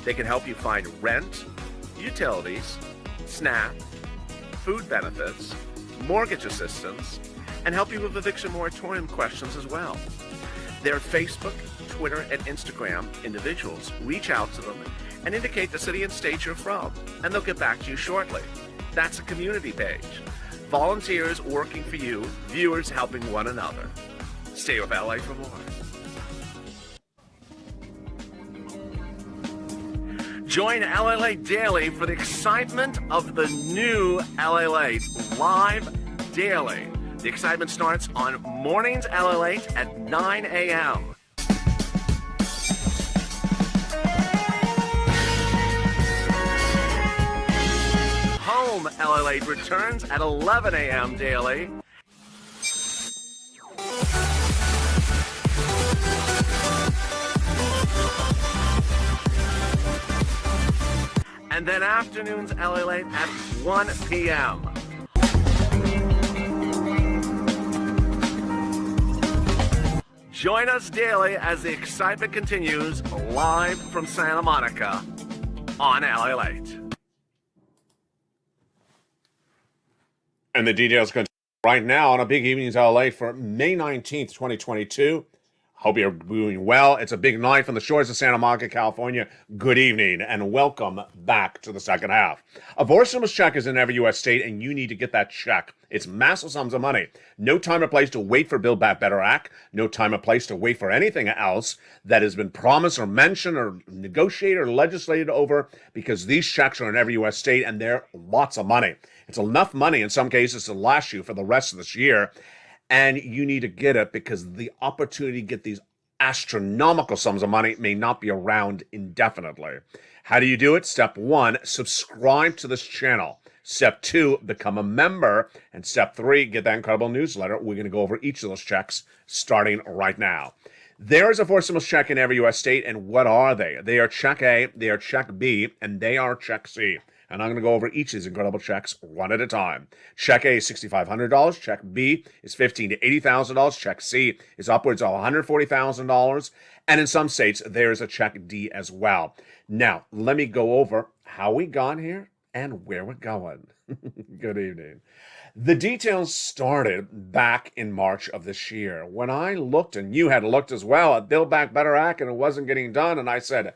They can help you find rent, utilities, SNAP, food benefits, mortgage assistance, and help you with eviction moratorium questions as well. Their Facebook, Twitter, and Instagram individuals reach out to them and indicate the city and state you're from, and they'll get back to you shortly. That's a community page. Volunteers working for you, viewers helping one another. Stay with LA for more. Join LALATE Daily for the excitement of the new LALATE live daily. The excitement starts on mornings LALATE at 9 a.m. Home LALATE returns at 11 a.m. daily. And then afternoons LALATE at 1 p.m. Join us daily as the excitement continues live from Santa Monica on LALATE. And the details continue right now on a big Evenings LA for May 19th, 2022. Hope you're doing well. It's a big night from the shores of Santa Monica, California. Good evening and welcome back to the second half. A voice stimulus check is in every U.S. state and you need to get that check. It's massive sums of money. No time or place to wait for Build Back Better Act. No time or place to wait for anything else that has been promised or mentioned or negotiated or legislated over, because these checks are in every U.S. state and they're lots of money. It's enough money in some cases to last you for the rest of this year. And you need to get it because the opportunity to get these astronomical sums of money may not be around indefinitely. How do you do it? Step 1, subscribe to this channel. Step 2, become a member. And step 3, get that incredible newsletter. We're going to go over each of those checks starting right now. There is a forced stimulus check in every U.S. state, and what are they? They are Check A, they are Check B, and they are Check C. And I'm going to go over each of these incredible checks one at a time. Check A is $6,500. Check B is $15,000 to $80,000. Check C is upwards of $140,000. And in some states, there is a Check D as well. Now, let me go over how we got here and where we're going. Good evening. The details started back in March of this year when I looked, and you had looked as well, at Build Back Better Act, and it wasn't getting done. And I said,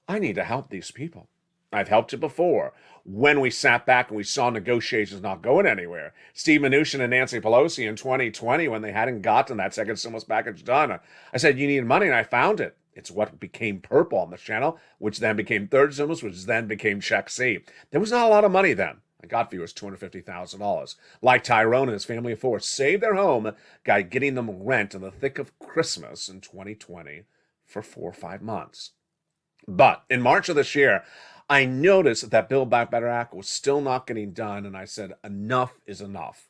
I need to help these people. I've helped you before when we sat back and we saw negotiations not going anywhere. Steve Mnuchin and Nancy Pelosi in 2020, when they hadn't gotten that second stimulus package done, I said, you need money, and I found it. It's what became purple on this channel, which then became third stimulus, which then became Check C. There was not a lot of money then. I got viewers $250,000. Like Tyrone and his family of 4 saved their home by getting them rent in the thick of Christmas in 2020 for 4 or 5 months. But in March of this year, I noticed that Build Back Better Act was still not getting done, and I said, enough is enough.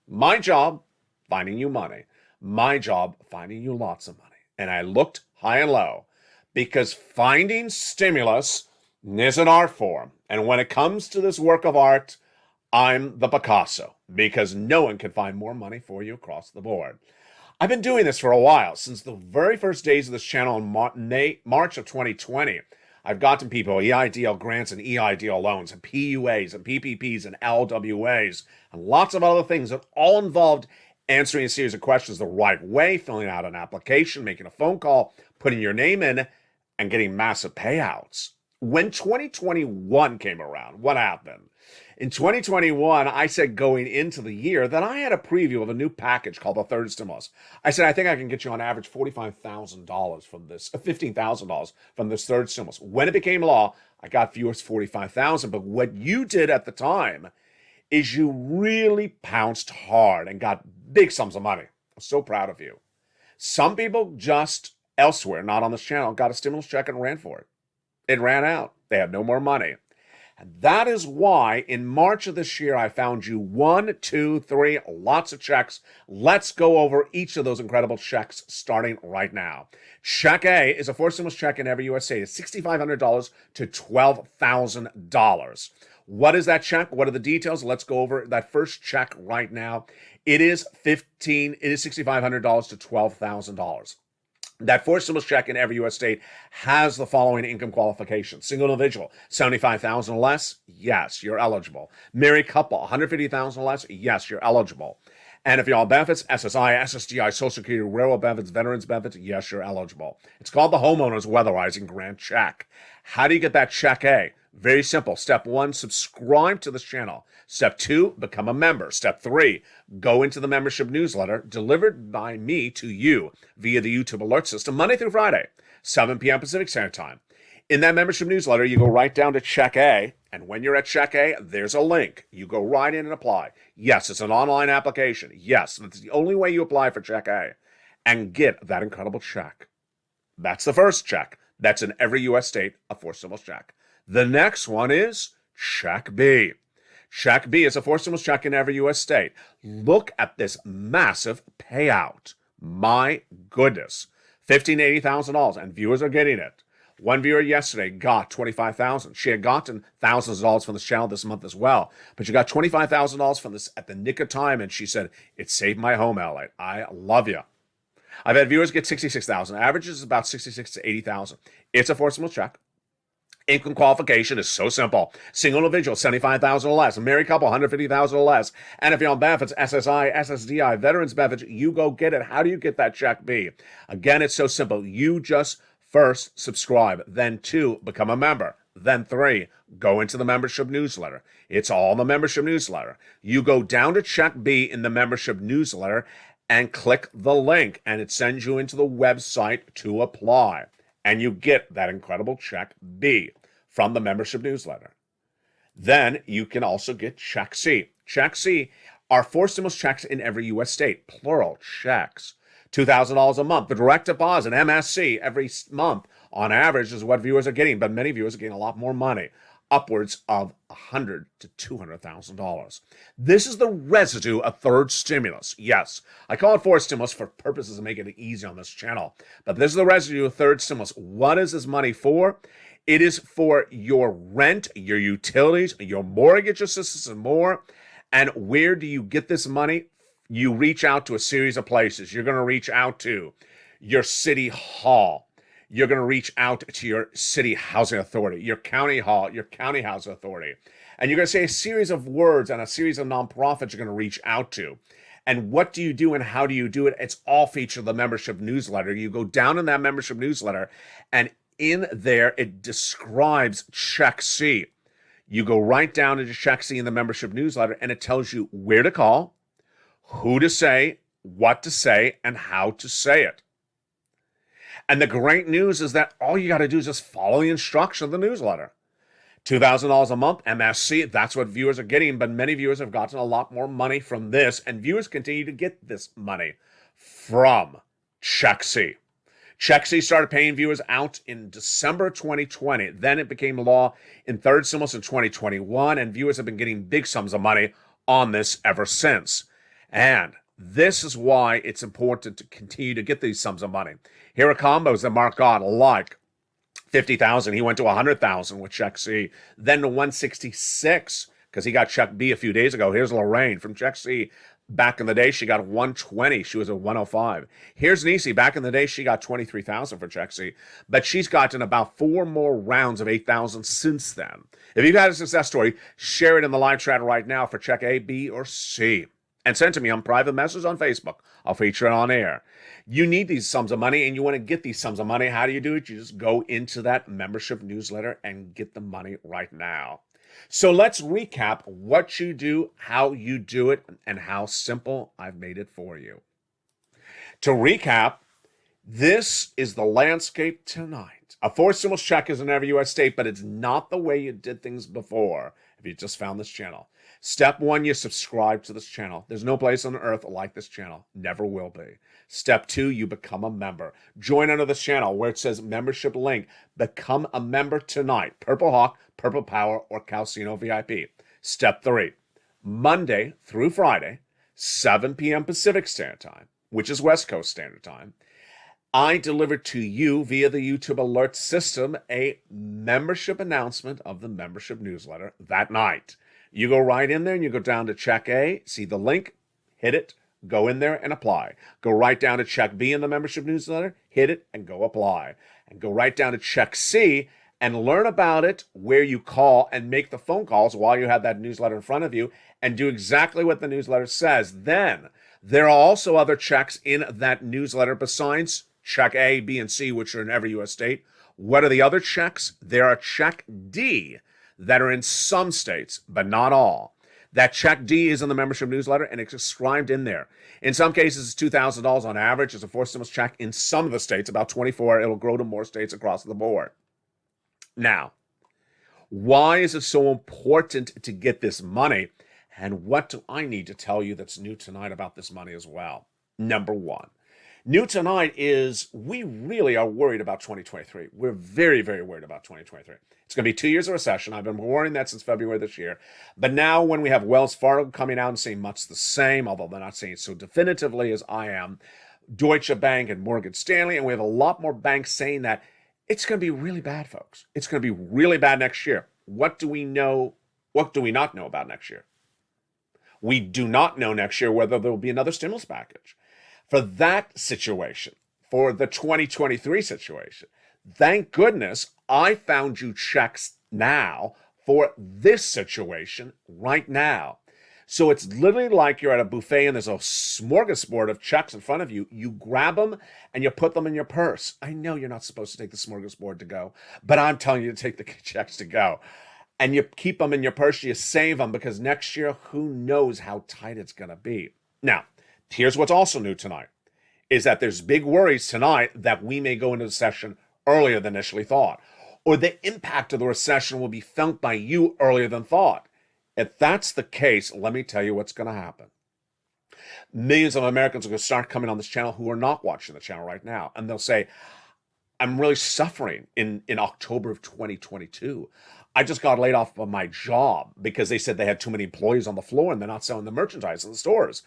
My job, finding you money. My job, finding you lots of money. And I looked high and low, because finding stimulus is an art form. And when it comes to this work of art, I'm the Picasso, because no one can find more money for you across the board. I've been doing this for a while, since the very first days of this channel in March of 2020. I've gotten people EIDL grants and EIDL loans and PUAs and PPPs and LWAs and lots of other things that all involved answering a series of questions the right way, filling out an application, making a phone call, putting your name in, and getting massive payouts. When 2021 came around, what happened? In 2021, I said going into the year that I had a preview of a new package called the third stimulus. I said, I think I can get you on average $45,000 from this, $15,000 from this third stimulus. When it became law, I got viewers $45,000. But what you did at the time is you really pounced hard and got big sums of money. I'm so proud of you. Some people just elsewhere, not on this channel, got a stimulus check and ran for it. It ran out. They had no more money. And that is why in March of this year, I found you 1, 2, 3, lots of checks. Let's go over each of those incredible checks starting right now. Check A is a forced stimulus check in every U.S. state. It's $6,500 to $12,000. What is that check? What are the details? Let's go over that first check right now. It is $6,500 to $12,000. That forced stimulus check in every U.S. state has the following income qualifications. Single individual, $75,000 or less, yes, you're eligible. Married couple, $150,000 or less, yes, you're eligible. And if you're on benefits, SSI, SSDI, Social Security, railroad benefits, veterans benefits, yes, you're eligible. It's called the Homeowners Weatherizing Grant Check. How do you get that Check A? Very simple. Step 1, subscribe to this channel. Step 2, become a member. Step 3, go into the membership newsletter delivered by me to you via the YouTube alert system Monday through Friday, 7 p.m. Pacific Standard Time. In that membership newsletter, you go right down to Check A, and when you're at Check A, there's a link. You go right in and apply. Yes, it's an online application. Yes, that's the only way you apply for Check A and get that incredible check. That's the first check. That's in every U.S. state, a forced stimulus check. The next one is Check B. Check B is a forced stimulus check in every U.S. state. Look at this massive payout. My goodness. $15,000 to $80,000, and viewers are getting it. One viewer yesterday got $25,000. She had gotten thousands of dollars from this channel this month as well, but she got $25,000 from this at the nick of time, and she said, "It saved my home, LALATE. I love you." I've had viewers get $66,000. Average is about $66,000 to $80,000. It's a forced stimulus check. Income qualification is so simple. Single individual, $75,000 or less. A married couple, $150,000 or less. And if you're on benefits, SSI, SSDI, veterans benefits, you go get it. How do you get that Check B? Again, it's so simple. You just first subscribe, then 2, become a member, then 3, go into the membership newsletter. It's all in the membership newsletter. You go down to Check B in the membership newsletter and click the link, and it sends you into the website to apply. And you get that incredible Check B from the membership newsletter. Then you can also get Check C. Check C are forced stimulus checks in every U.S. state, plural checks. $2,000 a month. The direct deposit, MSC, every month on average is what viewers are getting, but many viewers are getting a lot more money, upwards of $100,000 to $200,000. This is the residue of third stimulus. Yes, I call it fourth stimulus for purposes of making it easy on this channel, but this is the residue of third stimulus. What is this money for? It is for your rent, your utilities, your mortgage assistance, and more. And where do you get this money? You reach out to a series of places. You're going to reach out to your city hall. You're going to reach out to your city housing authority, your county hall, your county housing authority. And you're going to say a series of words and a series of nonprofits you're going to reach out to. And what do you do and how do you do it? It's all featured in the membership newsletter. You go down in that membership newsletter, and in there it describes Check C. You go right down into Check C in the membership newsletter, and it tells you where to call, who to say, what to say, and how to say it. And the great news is that all you got to do is just follow the instructions of the newsletter. $2,000 a month, MSC, that's what viewers are getting, but many viewers have gotten a lot more money from this, and viewers continue to get this money from Check C. Check C started paying viewers out in December 2020. Then it became law in third stimulus in 2021, and viewers have been getting big sums of money on this ever since. And this is why it's important to continue to get these sums of money. Here are combos that Mark got, like $50,000. He went to $100,000 with Check C, then to $166 because he got Check B a few days ago. Here's Lorraine from Check C. Back in the day, she got $120. She was at $105. Here's Nisi. Back in the day, she got $23,000 for Check C, but she's gotten about 4 more rounds of $8,000 since then. If you've had a success story, share it in the live chat right now for Check A, B, or C. And send to me on private message on Facebook. I'll feature it on air. You need these sums of money, and you want to get these sums of money. How do you do it? You just go into that membership newsletter and get the money right now. So let's recap what you do, how you do it, and how simple I've made it for you. To recap, this is the landscape tonight. A forced stimulus check is in every U.S. state, but it's not the way you did things before. if you just found this channel. Step 1, you subscribe to this channel. There's no place on earth like this channel. Never will be. Step 2, you become a member. Join under this channel where it says membership link. Become a member tonight. Purple Hawk, Purple Power, or Calcino VIP. Step 3, Monday through Friday, 7 p.m. Pacific Standard Time, which is West Coast Standard Time, I deliver to you via the YouTube alert system a membership announcement of the membership newsletter that night. You go right in there and you go down to check A, see the link, hit it, go in there and apply. Go right down to check B in the membership newsletter, hit it and go apply. And go right down to check C and learn about it where you call and make the phone calls while you have that newsletter in front of you and do exactly what the newsletter says. Then there are also other checks in that newsletter besides check A, B, and C, which are in every U.S. state. What are the other checks? There are check D that are in some states, but not all. That check D is in the membership newsletter, and it's described in there. In some cases, it's $2,000 on average. It's a fourth stimulus check. In some of the states, about 24, it'll grow to more states across the board. Now, why is it so important to get this money? And what do I need to tell you that's new tonight about this money as well? Number 1. New tonight is we really are worried about 2023. We're very, very worried about 2023. It's going to be 2 years of recession. I've been warning that since February this year. But now when we have Wells Fargo coming out and saying much the same, although they're not saying it so definitively as I am, Deutsche Bank and Morgan Stanley, and we have a lot more banks saying that it's going to be really bad, folks. It's going to be really bad next year. What do we know? What do we not know about next year? We do not know next year whether there will be another stimulus package. For that situation, for the 2023 situation, thank goodness I found you checks now for this situation right now. So it's literally like you're at a buffet and there's a smorgasbord of checks in front of you. You grab them and you put them in your purse. I know you're not supposed to take the smorgasbord to go, but I'm telling you to take the checks to go. And you keep them in your purse, you save them, because next year, who knows how tight it's going to be. Now, here's what's also new tonight, is that there's big worries tonight that we may go into the recession earlier than initially thought, or the impact of the recession will be felt by you earlier than thought. If that's the case, let me tell you what's going to happen. Millions of Americans are going to start coming on this channel who are not watching the channel right now, and they'll say, I'm really suffering in October of 2022. I just got laid off of my job because they said they had too many employees on the floor and they're not selling the merchandise in the stores.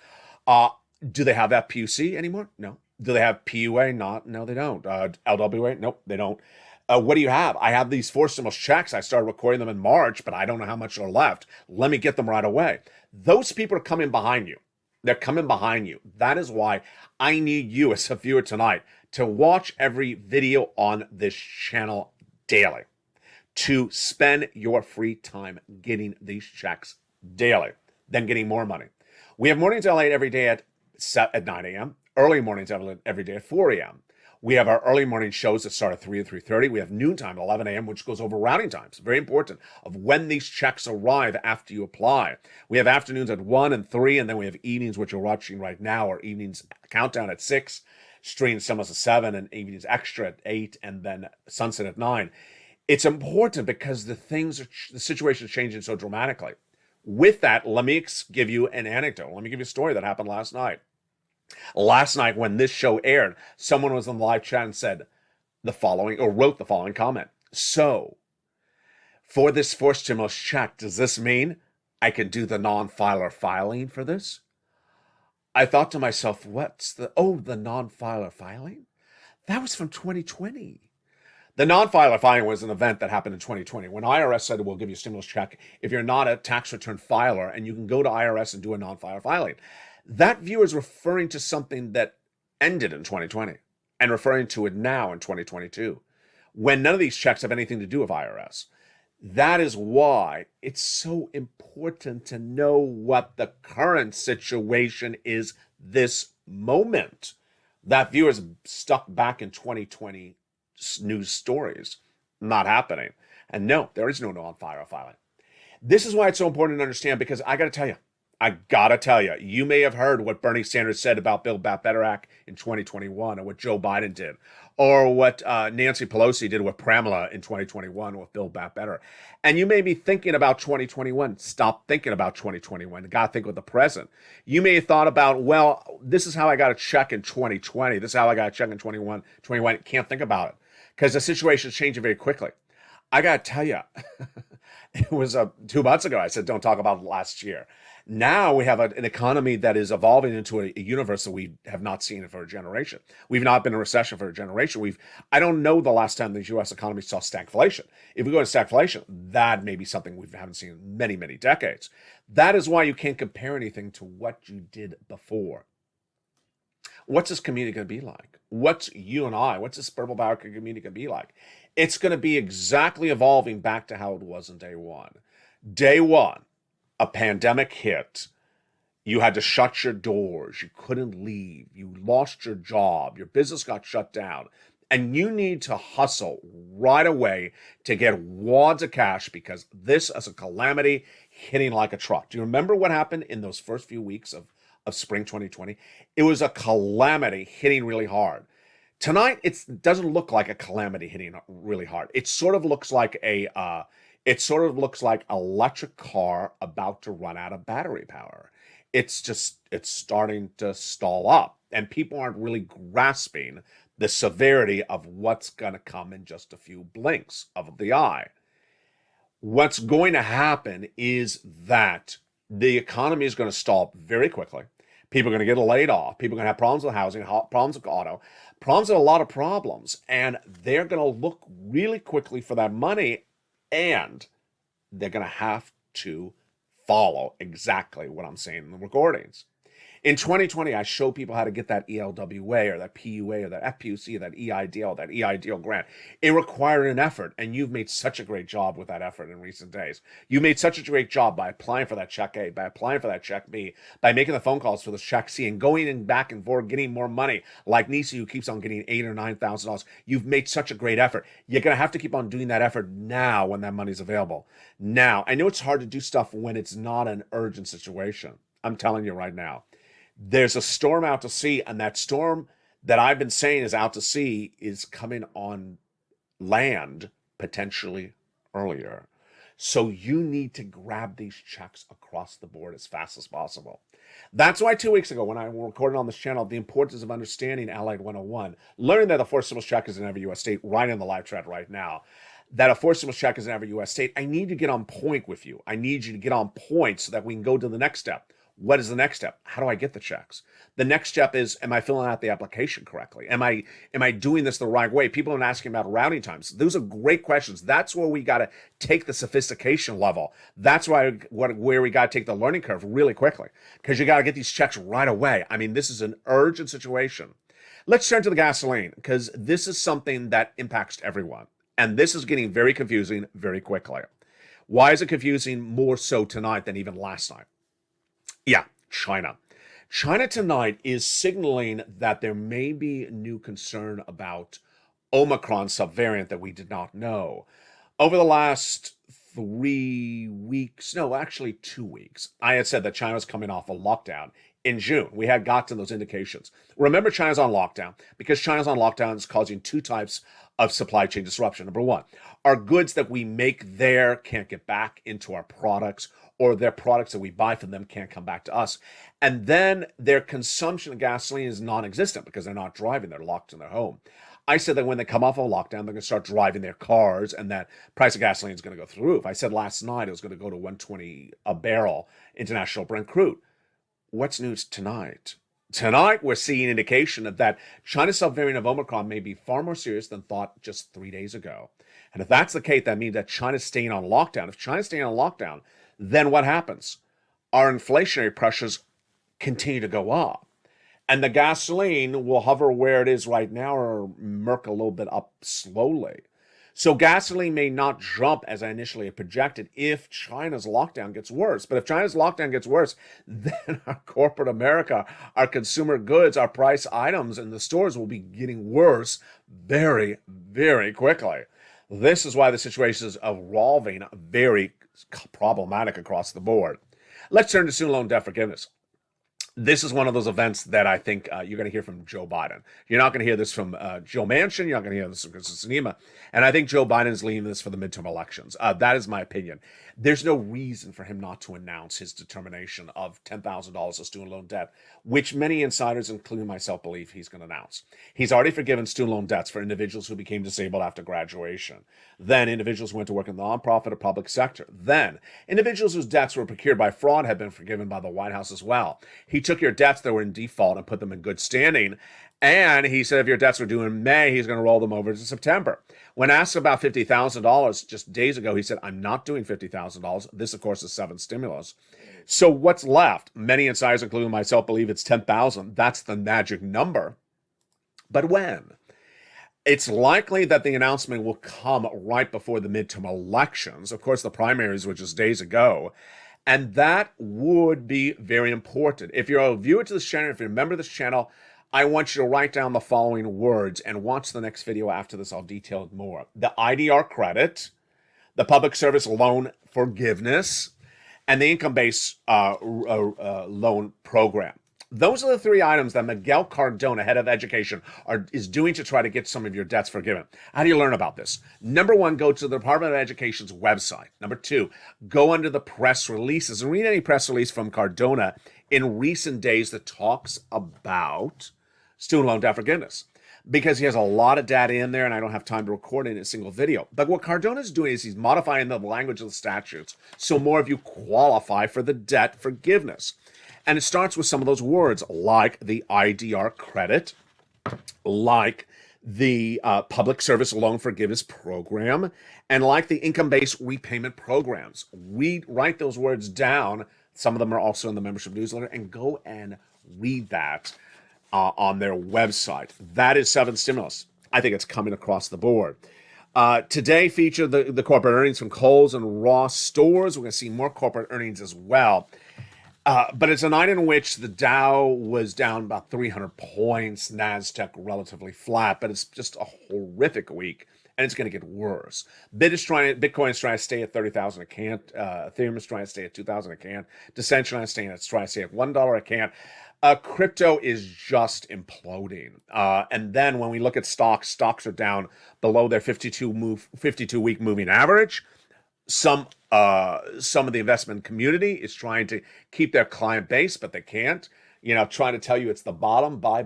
Do they have FPUC anymore? No. Do they have PUA? No, they don't. LWA? Nope, they don't. What do you have? I have these 4 stimulus checks. I started recording them in March, but I don't know how much are left. Let me get them right away. Those people are coming behind you. They're coming behind you. That is why I need you as a viewer tonight to watch every video on this channel daily, to spend your free time getting these checks daily, then getting more money. We have mornings at LALATE every day at 9 a.m., early mornings every day at 4 a.m. We have our early morning shows that start at 3 and 3:30. We have noontime at 11 a.m., which goes over routing times, very important, of when these checks arrive after you apply. We have afternoons at 1 and 3, and then we have evenings, which you're watching right now, or evenings countdown at 6, stream summers at 7, and evenings extra at 8, and then sunset at 9. It's important because the situation is changing so dramatically. With that, let me give you an anecdote. Let me give you a story that happened last night. Last night, when this show aired, someone was on the live chat and said the following, or wrote the following comment. So, for this forced stimulus check, does this mean I can do the non-filer filing for this? I thought to myself, the non-filer filing? That was from 2020. The non-filer filing was an event that happened in 2020 when IRS said, we'll give you a stimulus check if you're not a tax return filer, and you can go to IRS and do a non-filer filing. That view is referring to something that ended in 2020 and referring to it now in 2022, when none of these checks have anything to do with IRS. That is why it's so important to know what the current situation is this moment. That view is stuck back in 2020 news stories. Not happening. And no, there is no non-filer filing. This is why it's so important to understand, because I got to tell you, I gotta tell you, you may have heard what Bernie Sanders said about Build Back Better Act in 2021, or what Joe Biden did, or what Nancy Pelosi did with Pramela in 2021 with Build Back Better. And you may be thinking about 2021. Stop thinking about 2021. You gotta think of the present. You may have thought about, well, this is how I got a check in 2020. This is how I got a check in 21. Can't think about it because the situation is changing very quickly. I gotta tell you, it was 2 months ago. I said, don't talk about last year. Now we have an economy that is evolving into a universe that we have not seen for a generation. We've not been in a recession for a generation. I don't know the last time the U.S. economy saw stagflation. If we go to stagflation, that may be something we haven't seen in many, many decades. That is why you can't compare anything to what you did before. What's this community going to be like? What's this Purple Power community going to be like? It's going to be exactly evolving back to how it was in day one. Day one, a pandemic hit. You had to shut your doors. You couldn't leave. You lost your job. Your business got shut down. And you need to hustle right away to get wads of cash because this is a calamity hitting like a truck. Do you remember what happened in those first few weeks of spring 2020? It was a calamity hitting really hard. Tonight, it doesn't look like a calamity hitting really hard. It sort of looks like electric car about to run out of battery power. It's starting to stall up, and people aren't really grasping the severity of what's going to come in just a few blinks of the eye. What's going to happen is that the economy is going to stall very quickly. People are going to get laid off. People are going to have problems with housing, problems with auto, problems with a lot of problems. And they're going to look really quickly for that money. And they're going to have to follow exactly what I'm saying in the recordings. In 2020, I show people how to get that ELWA or that PUA or that FPUC or that EIDL, that EIDL grant. It required an effort, and you've made such a great job with that effort in recent days. You made such a great job by applying for that check A, by applying for that check B, by making the phone calls for the check C, and going in back and forth, getting more money, like Nisi, who keeps on getting $8,000 or $9,000. You've made such a great effort. You're going to have to keep on doing that effort now when that money's available. Now, I know it's hard to do stuff when it's not an urgent situation. I'm telling you right now. There's a storm out to sea, and that storm that I've been saying is out to sea is coming on land potentially earlier. So you need to grab these checks across the board as fast as possible. That's why 2 weeks ago, when I recorded on this channel, the importance of understanding Allied 101, learning that a forced stimulus check is in every U.S. state, right in the live thread right now, that a forced stimulus check is in every U.S. state, I need to get on point with you. I need you to get on point so that we can go to the next step. What is the next step? How do I get the checks? The next step is, am I filling out the application correctly? Am I doing this the right way? People are asking about routing times. Those are great questions. That's where we got to take the sophistication level. That's where we got to take the learning curve really quickly, because you got to get these checks right away. I mean, this is an urgent situation. Let's turn to the gasoline, because this is something that impacts everyone. And this is getting very confusing very quickly. Why is it confusing more so tonight than even last night? Yeah, China. China tonight is signaling that there may be new concern about Omicron subvariant that we did not know. Over the last 3 weeks, no, actually 2 weeks, I had said that China's coming off a lockdown. In June, we had gotten those indications. Remember, China's on lockdown. Because China's on lockdown, it's causing two types of supply chain disruption. Number one, our goods that we make there can't get back into our products, or their products that we buy from them can't come back to us. And then their consumption of gasoline is non-existent because they're not driving, they're locked in their home. I said that when they come off of lockdown, they're going to start driving their cars, and that price of gasoline is going to go through the roof. I said last night it was going to go to $120 a barrel, international Brent crude. What's news tonight? Tonight, we're seeing indication that China's subvariant of Omicron may be far more serious than thought just 3 days ago. And if that's the case, that means that China's staying on lockdown. If China's staying on lockdown, then what happens? Our inflationary pressures continue to go up. And the gasoline will hover where it is right now or murk a little bit up slowly. So gasoline may not jump as I initially had projected if China's lockdown gets worse. But if China's lockdown gets worse, then our corporate America, our consumer goods, our price items in the stores will be getting worse very, very quickly. This is why the situation is evolving very problematic across the board. Let's turn to student loan debt forgiveness. This is one of those events that I think you're going to hear from Joe Biden. You're not going to hear this from Joe Manchin. You're not going to hear this from Sinema. And I think Joe Biden is leaving this for the midterm elections. That is my opinion. There's no reason for him not to announce his determination of $10,000 of student loan debt, which many insiders, including myself, believe he's going to announce. He's already forgiven student loan debts for individuals who became disabled after graduation. Then individuals who went to work in the nonprofit or public sector. Then individuals whose debts were procured by fraud have been forgiven by the White House as well. He took your debts that were in default and put them in good standing. And he said if your debts were due in May, he's going to roll them over to September. When asked about $50,000 just days ago, he said, I'm not doing $50,000. This, of course, is 7 stimulus. So what's left? Many insiders, including myself, believe it's 10,000. That's the magic number. But when? It's likely that the announcement will come right before the midterm elections. Of course, the primaries were just days ago. And that would be very important. If you're a viewer to this channel, if you remember this channel, I want you to write down the following words and watch the next video after this. I'll detail it more. The IDR credit, the public service loan forgiveness, and the income-based loan program. Those are the 3 items that Miguel Cardona, head of education, is doing to try to get some of your debts forgiven. How do you learn about this? Number 1, go to the Department of Education's website. Number 2, go under the press releases and read any press release from Cardona in recent days that talks about student loan debt forgiveness, because he has a lot of data in there and I don't have time to record it in a single video. But what Cardona is doing is he's modifying the language of the statutes so more of you qualify for the debt forgiveness. And it starts with some of those words like the IDR credit, like the public service loan forgiveness program, and like the income-based repayment programs. We write those words down. Some of them are also in the membership newsletter, and go and read that on their website. That is 7 stimulus. I think it's coming across the board. Today featured the corporate earnings from Kohl's and Ross stores. We're going to see more corporate earnings as well. But it's a night in which the Dow was down about 300 points, NASDAQ relatively flat, but it's just a horrific week, and it's going to get worse. Bitcoin is trying to stay at 30,000 a can. Ethereum is trying to stay at 2,000 a can. Decentralized is trying to stay at $1 a can. Crypto is just imploding. And then when we look at stocks are down below their 52-week moving average. Some of the investment community is trying to keep their client base, but they can't. Trying to tell you it's the bottom. Buy.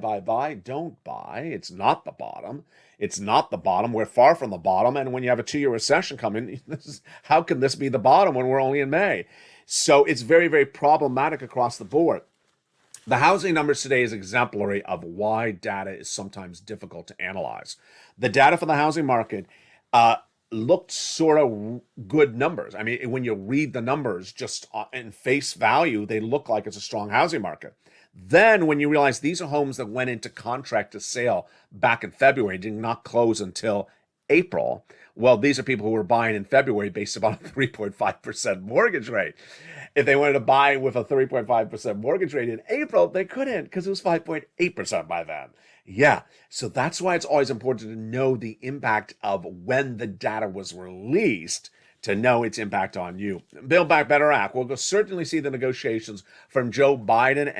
Don't buy. It's not the bottom. It's not the bottom. We're far from the bottom. And when you have a 2-year recession coming, how can this be the bottom when we're only in May? So it's very, very problematic across the board. The housing numbers today is exemplary of why data is sometimes difficult to analyze. The data for the housing market looked sort of good numbers. I mean, when you read the numbers just in face value, they look like it's a strong housing market. Then when you realize these are homes that went into contract to sale back in February, did not close until April. Well, these are people who were buying in February based upon a 3.5% mortgage rate. If they wanted to buy with a 3.5% mortgage rate in April, they couldn't because it was 5.8% by then. Yeah, so that's why it's always important to know the impact of when the data was released to know its impact on you. Build Back Better Act. We'll certainly see the negotiations from Joe Manchin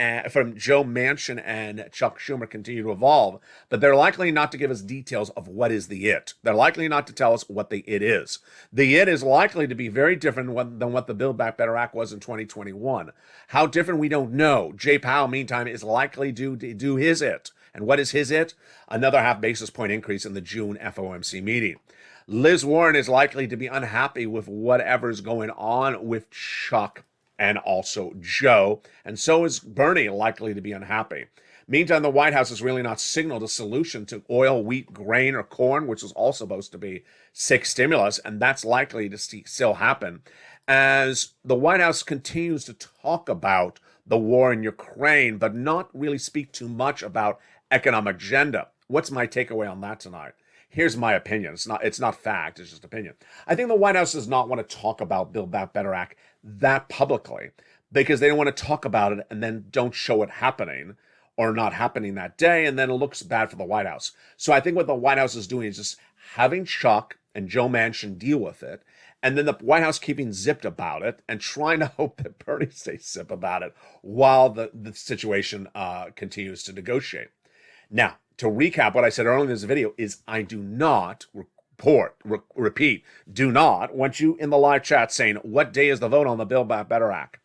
and Chuck Schumer continue to evolve, but they're likely not to give us details of what is the it. They're likely not to tell us what the it is. The it is likely to be very different than what the Build Back Better Act was in 2021. How different, we don't know. Jay Powell, meantime, is likely to do his it. And what is his it? Another half basis point increase in the June FOMC meeting. Liz Warren is likely to be unhappy with whatever's going on with Chuck and also Joe, and so is Bernie likely to be unhappy. Meantime, the White House has really not signaled a solution to oil, wheat, grain, or corn, which was all supposed to be 6 stimulus, and that's likely to still happen as the White House continues to talk about the war in Ukraine, but not really speak too much about economic agenda. What's my takeaway on that tonight? Here's my opinion. It's not fact, it's just opinion. I think the White House does not want to talk about Build Back Better Act that publicly because they don't want to talk about it and then don't show it happening or not happening that day, and then it looks bad for the White House. So I think what the White House is doing is just having Chuck and Joe Manchin deal with it, and then the White House keeping zipped about it and trying to hope that Bernie stays zip about it while the situation continues to negotiate. Now, to recap what I said earlier in this video is I do not repeat, do not want you in the live chat saying, what day is the vote on the Build Back Better Act?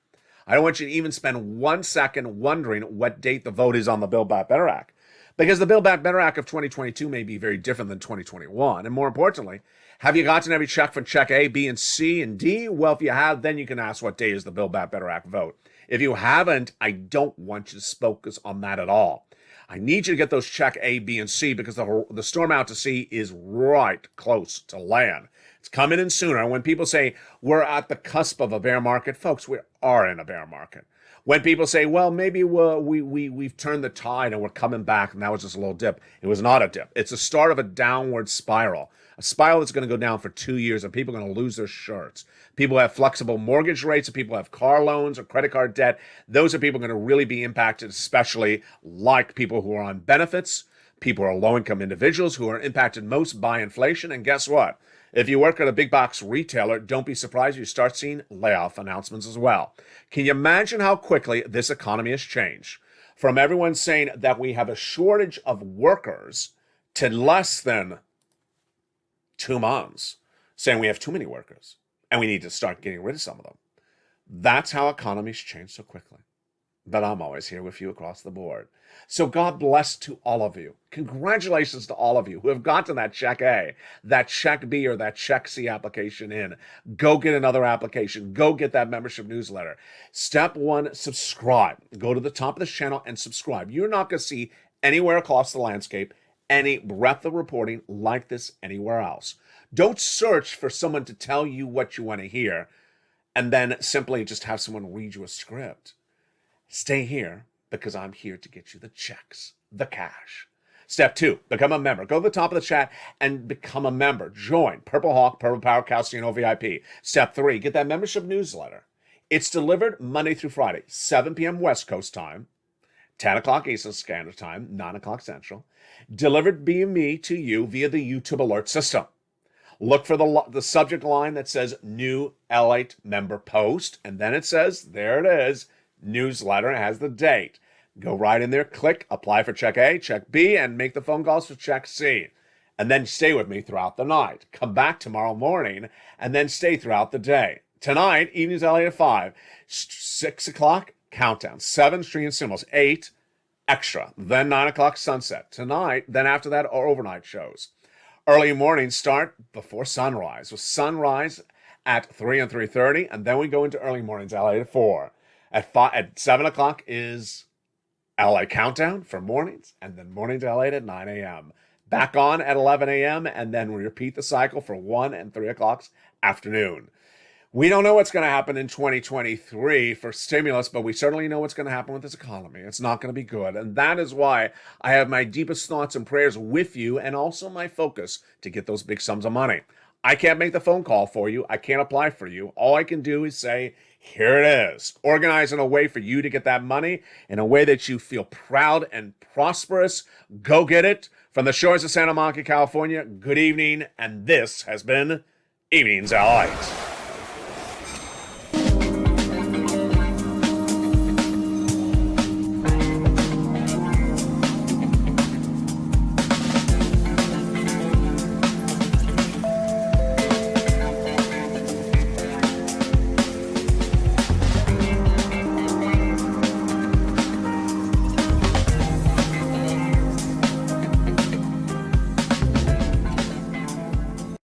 I don't want you to even spend 1 second wondering what date the vote is on the Build Back Better Act. Because the Build Back Better Act of 2022 may be very different than 2021. And more importantly, have you gotten every check from check A, B, and C, and D? Well, if you have, then you can ask what day is the Build Back Better Act vote. If you haven't, I don't want you to focus on that at all. I need you to get those check A, B, and C because the storm out to sea is right close to land. It's coming in sooner. When people say we're at the cusp of a bear market, folks, we are in a bear market. When people say, well, maybe we've turned the tide and we're coming back, and that was just a little dip. It was not a dip. It's the start of a downward spiral, a spiral that's going to go down for 2 years, and people are going to lose their shirts. People have flexible mortgage rates, and people have car loans or credit card debt. Those are people going to really be impacted, especially like people who are on benefits, people who are low-income individuals who are impacted most by inflation. And guess what? If you work at a big box retailer, don't be surprised you start seeing layoff announcements as well. Can you imagine how quickly this economy has changed? From everyone saying that we have a shortage of workers to less than 2 months saying we have too many workers and we need to start getting rid of some of them. That's how economies change so quickly. But I'm always here with you across the board. So God bless to all of you. Congratulations to all of you who have gotten that check A, that check B, or that check C application in. Go get another application. Go get that membership newsletter. Step 1, subscribe. Go to the top of this channel and subscribe. You're not going to see anywhere across the landscape any breadth of reporting like this anywhere else. Don't search for someone to tell you what you want to hear and then simply just have someone read you a script. Stay here because I'm here to get you the checks, the cash. Step 2, become a member. Go to the top of the chat and become a member. Join Purple Hawk, Purple Power, Calciano VIP. Step 3, get that membership newsletter. It's delivered Monday through Friday, 7 p.m. West Coast time, 10 o'clock Eastern Standard Time, 9 o'clock Central. Delivered by me to you via the YouTube alert system. Look for the subject line that says New LALATE Member Post, and then it says, there it is, newsletter. It has the date. Go right in there, click, apply for check A, check B, and make the phone calls for check C. And then stay with me throughout the night. Come back tomorrow morning, and then stay throughout the day. Tonight, evenings LA at 5, 6 o'clock, countdown, 7 stream cinemas, 8 extra, then 9 o'clock sunset. Tonight, then after that, are overnight shows. Early morning start before sunrise, with sunrise at 3 and 3:30, and then we go into early mornings LA at 4. At 7 o'clock is LA Countdown for mornings, and then mornings LA at 9 a.m. Back on at 11 a.m., and then we repeat the cycle for 1 and 3 o'clock afternoon. We don't know what's going to happen in 2023 for stimulus, but we certainly know what's going to happen with this economy. It's not going to be good, and that is why I have my deepest thoughts and prayers with you, and also my focus to get those big sums of money. I can't make the phone call for you. I can't apply for you. All I can do is say, here it is. Organize in a way for you to get that money in a way that you feel proud and prosperous. Go get it. From the shores of Santa Monica, California, good evening. And this has been Evenings LALATE.